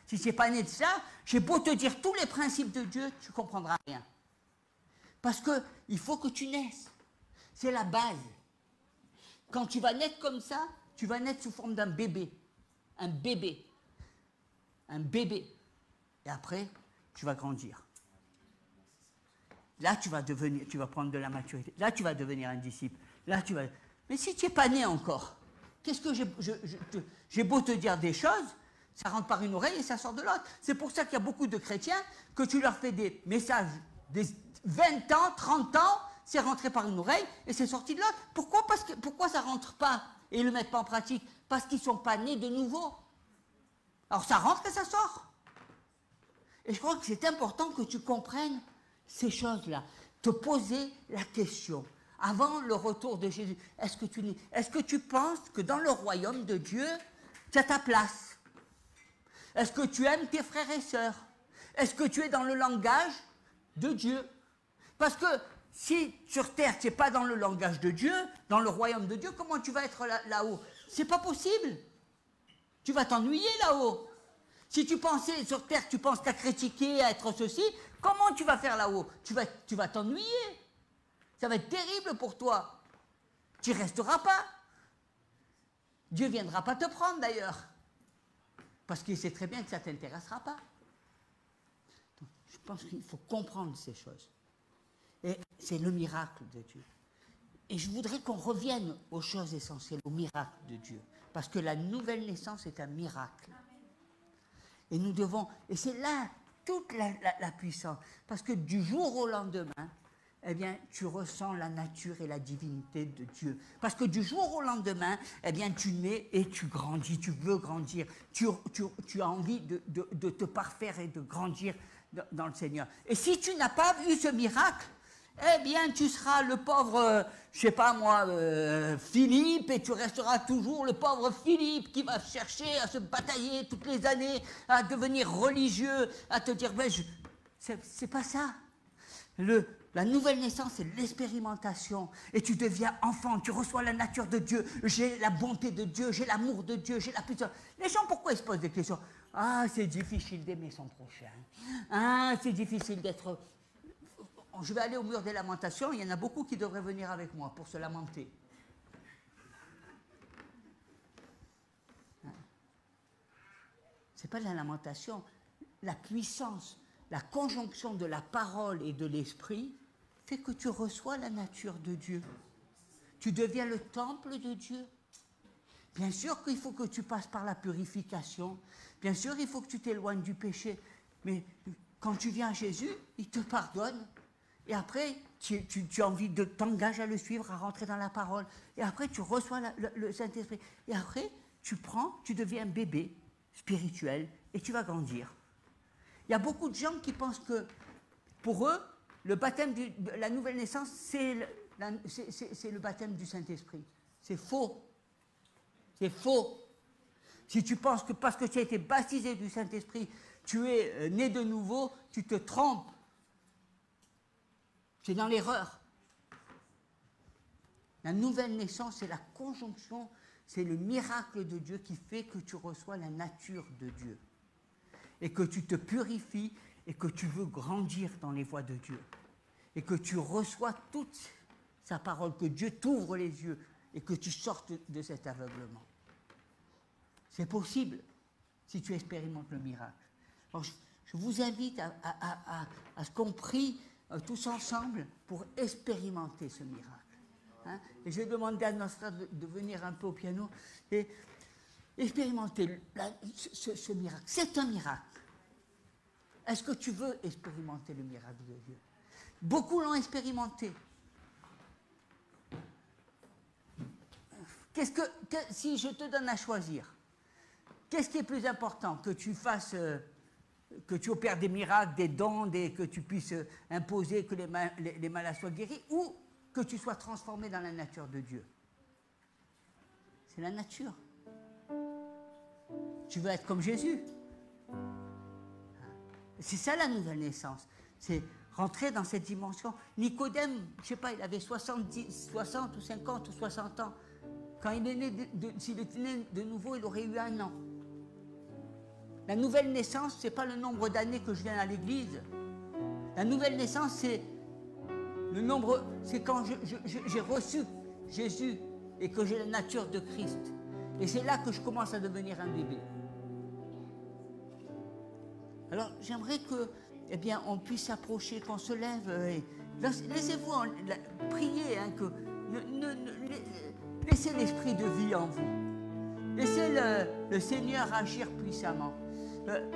si tu n'es pas né de ça, j'ai beau te dire tous les principes de Dieu, tu ne comprendras rien. Parce qu'il faut que tu naisses. C'est la base. Quand tu vas naître comme ça, tu vas naître sous forme d'un bébé. Un bébé. Un bébé. Et après, tu vas grandir. Là, tu vas prendre de la maturité. Là, tu vas devenir un disciple. Là, tu vas... Mais si tu n'es pas né encore, qu'est-ce que j'ai beau te dire des choses, ça rentre par une oreille et ça sort de l'autre. C'est pour ça qu'il y a beaucoup de chrétiens que tu leur fais des messages des 20 ans, 30 ans, c'est rentré par une oreille et c'est sorti de l'autre. Pourquoi ça ne rentre pas et ils ne le mettent pas en pratique? Parce qu'ils ne sont pas nés de nouveau. Alors ça rentre et ça sort. Et je crois que c'est important que tu comprennes ces choses-là. Te poser la question, avant le retour de Jésus, est-ce que tu penses que dans le royaume de Dieu, tu as ta place? Est-ce que tu aimes tes frères et sœurs? Est-ce que tu es dans le langage de Dieu? Parce que si sur terre tu n'es pas dans le langage de Dieu, dans le royaume de Dieu, comment tu vas être là-haut? C'est pas possible. Tu vas t'ennuyer là-haut. Si tu pensais sur terre, tu penses qu'à critiquer, à être ceci, comment tu vas faire là-haut? Tu vas t'ennuyer. Ça va être terrible pour toi. Tu ne resteras pas. Dieu ne viendra pas te prendre d'ailleurs. Parce qu'il sait très bien que ça ne t'intéressera pas. Donc, je pense qu'il faut comprendre ces choses. Et c'est le miracle de Dieu. Et je voudrais qu'on revienne aux choses essentielles, au miracle de Dieu. Parce que la nouvelle naissance est un miracle. Et nous devons, et c'est là toute la puissance. Parce que du jour au lendemain, eh bien, tu ressens la nature et la divinité de Dieu. Parce que du jour au lendemain, eh bien, tu nais et tu grandis, tu veux grandir. Tu as envie de te parfaire et de grandir dans le Seigneur. Et si tu n'as pas eu ce miracle, eh bien, tu seras le pauvre, je sais pas moi, Philippe, et tu resteras toujours le pauvre Philippe qui va chercher à se batailler toutes les années, à devenir religieux, à te dire, ben, c'est pas ça. La nouvelle naissance, c'est l'expérimentation. Et tu deviens enfant, tu reçois la nature de Dieu. J'ai la bonté de Dieu, j'ai l'amour de Dieu, j'ai la puissance. Les gens, pourquoi ils se posent des questions? Ah, c'est difficile d'aimer son prochain. Ah, c'est difficile d'être... Je vais aller au mur des lamentations, il y en a beaucoup qui devraient venir avec moi pour se lamenter. Ce n'est pas de la lamentation. La puissance, la conjonction de la parole et de l'esprit fait que tu reçois la nature de Dieu. Tu deviens le temple de Dieu. Bien sûr qu'il faut que tu passes par la purification. Bien sûr, il faut que tu t'éloignes du péché. Mais quand tu viens à Jésus, il te pardonne. Et après, tu as envie de t'engager à le suivre, à rentrer dans la parole. Et après, tu reçois le Saint-Esprit. Et après, tu deviens un bébé spirituel et tu vas grandir. Il y a beaucoup de gens qui pensent que, pour eux, le baptême de la nouvelle naissance, c'est le baptême du Saint-Esprit. C'est faux. C'est faux. Si tu penses que parce que tu as été baptisé du Saint-Esprit, tu es né de nouveau, tu te trompes. C'est dans l'erreur. La nouvelle naissance, c'est la conjonction, c'est le miracle de Dieu qui fait que tu reçois la nature de Dieu. Et que tu te purifies et que tu veux grandir dans les voies de Dieu. Et que tu reçois toute sa parole, que Dieu t'ouvre les yeux et que tu sortes de cet aveuglement. C'est possible si tu expérimentes le miracle. Alors, je vous invite à ce qu'on prie tous ensemble pour expérimenter ce miracle. Hein? Et je vais demander à nos frères de venir un peu au piano et expérimenter ce miracle. C'est un miracle. Est-ce que tu veux expérimenter le miracle de Dieu? Beaucoup l'ont expérimenté. Si je te donne à choisir, qu'est-ce qui est plus important? Que tu fasses, que tu opères des miracles, des dons, que tu puisses imposer que les malades soient guéris, ou que tu sois transformé dans la nature de Dieu? C'est la nature. Tu veux être comme Jésus. C'est ça la nouvelle naissance. C'est rentrer dans cette dimension. Nicodème, je ne sais pas, il avait 60 ou 50 ou 60 ans. Quand il est né, s'il était né de nouveau, il aurait eu 1 an. La nouvelle naissance, ce n'est pas le nombre d'années que je viens à l'église. La nouvelle naissance, c'est le nombre, c'est quand j'ai reçu Jésus et que j'ai la nature de Christ. Et c'est là que je commence à devenir un bébé. Alors, j'aimerais que, eh bien, on puisse s'approcher, qu'on se lève. Laissez-vous prier, hein, laissez l'esprit de vie en vous. Laissez le Seigneur agir puissamment.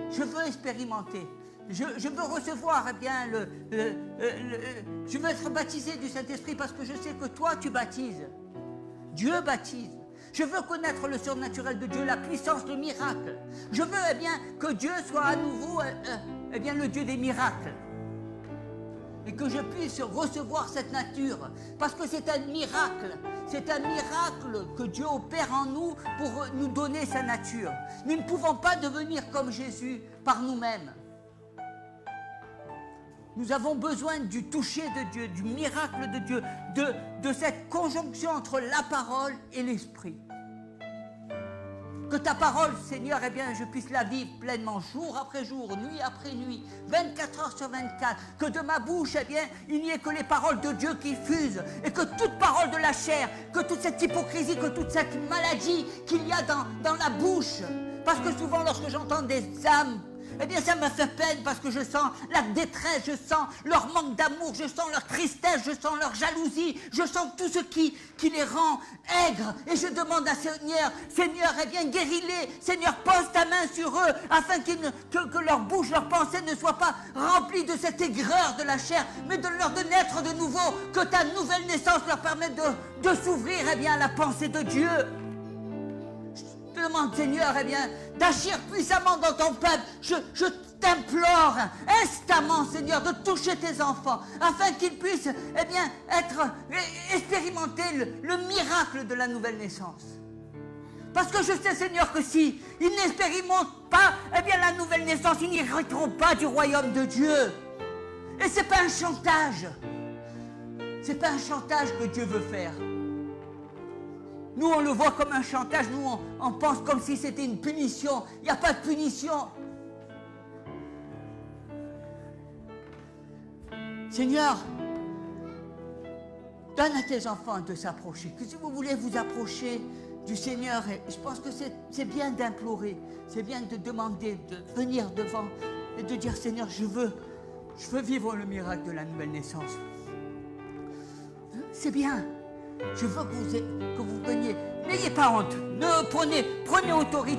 Je veux expérimenter. Je veux recevoir, eh bien, je veux être baptisé du Saint-Esprit parce que je sais que toi, tu baptises. Dieu baptise. Je veux connaître le surnaturel de Dieu, la puissance, le miracle. Je veux, eh bien, que Dieu soit à nouveau, eh bien, le Dieu des miracles. Et que je puisse recevoir cette nature. Parce que c'est un miracle. C'est un miracle que Dieu opère en nous pour nous donner sa nature. Nous ne pouvons pas devenir comme Jésus par nous-mêmes. Nous avons besoin du toucher de Dieu, du miracle de Dieu, de cette conjonction entre la parole et l'esprit. Que ta parole, Seigneur, eh bien, je puisse la vivre pleinement, jour après jour, nuit après nuit, 24 heures sur 24. Que de ma bouche, eh bien, il n'y ait que les paroles de Dieu qui fusent. Et que toute parole de la chair, que toute cette hypocrisie, que toute cette maladie qu'il y a dans la bouche. Parce que souvent, lorsque j'entends des âmes, eh bien, ça me fait peine parce que je sens la détresse, je sens leur manque d'amour, je sens leur tristesse, je sens leur jalousie, je sens tout ce qui les rend aigres. Et je demande à Seigneur, eh bien, guéris-les. Seigneur, pose ta main sur eux afin que leur bouche, leur pensée ne soit pas remplie de cette aigreur de la chair, mais de leur de naître de nouveau, que ta nouvelle naissance leur permette de s'ouvrir, eh bien, à la pensée de Dieu. Je te demande, Seigneur, eh bien, d'agir puissamment dans ton peuple. Je t'implore instamment, Seigneur, de toucher tes enfants, afin qu'ils puissent, eh bien, expérimenter le miracle de la nouvelle naissance. Parce que je sais, Seigneur, que si ils n'expérimentent pas, eh bien, la nouvelle naissance, ils n'hériteront pas du royaume de Dieu. Et c'est pas un chantage. C'est pas un chantage que Dieu veut faire. Nous, on le voit comme un chantage. Nous, on pense comme si c'était une punition. Il n'y a pas de punition. Seigneur, donne à tes enfants de s'approcher. Que si vous voulez vous approcher du Seigneur, je pense que c'est bien d'implorer. C'est bien de demander, de venir devant et de dire, Seigneur, je veux vivre le miracle de la nouvelle naissance. C'est bien. Je veux que vous veniez. N'ayez pas honte. Prenez autorité.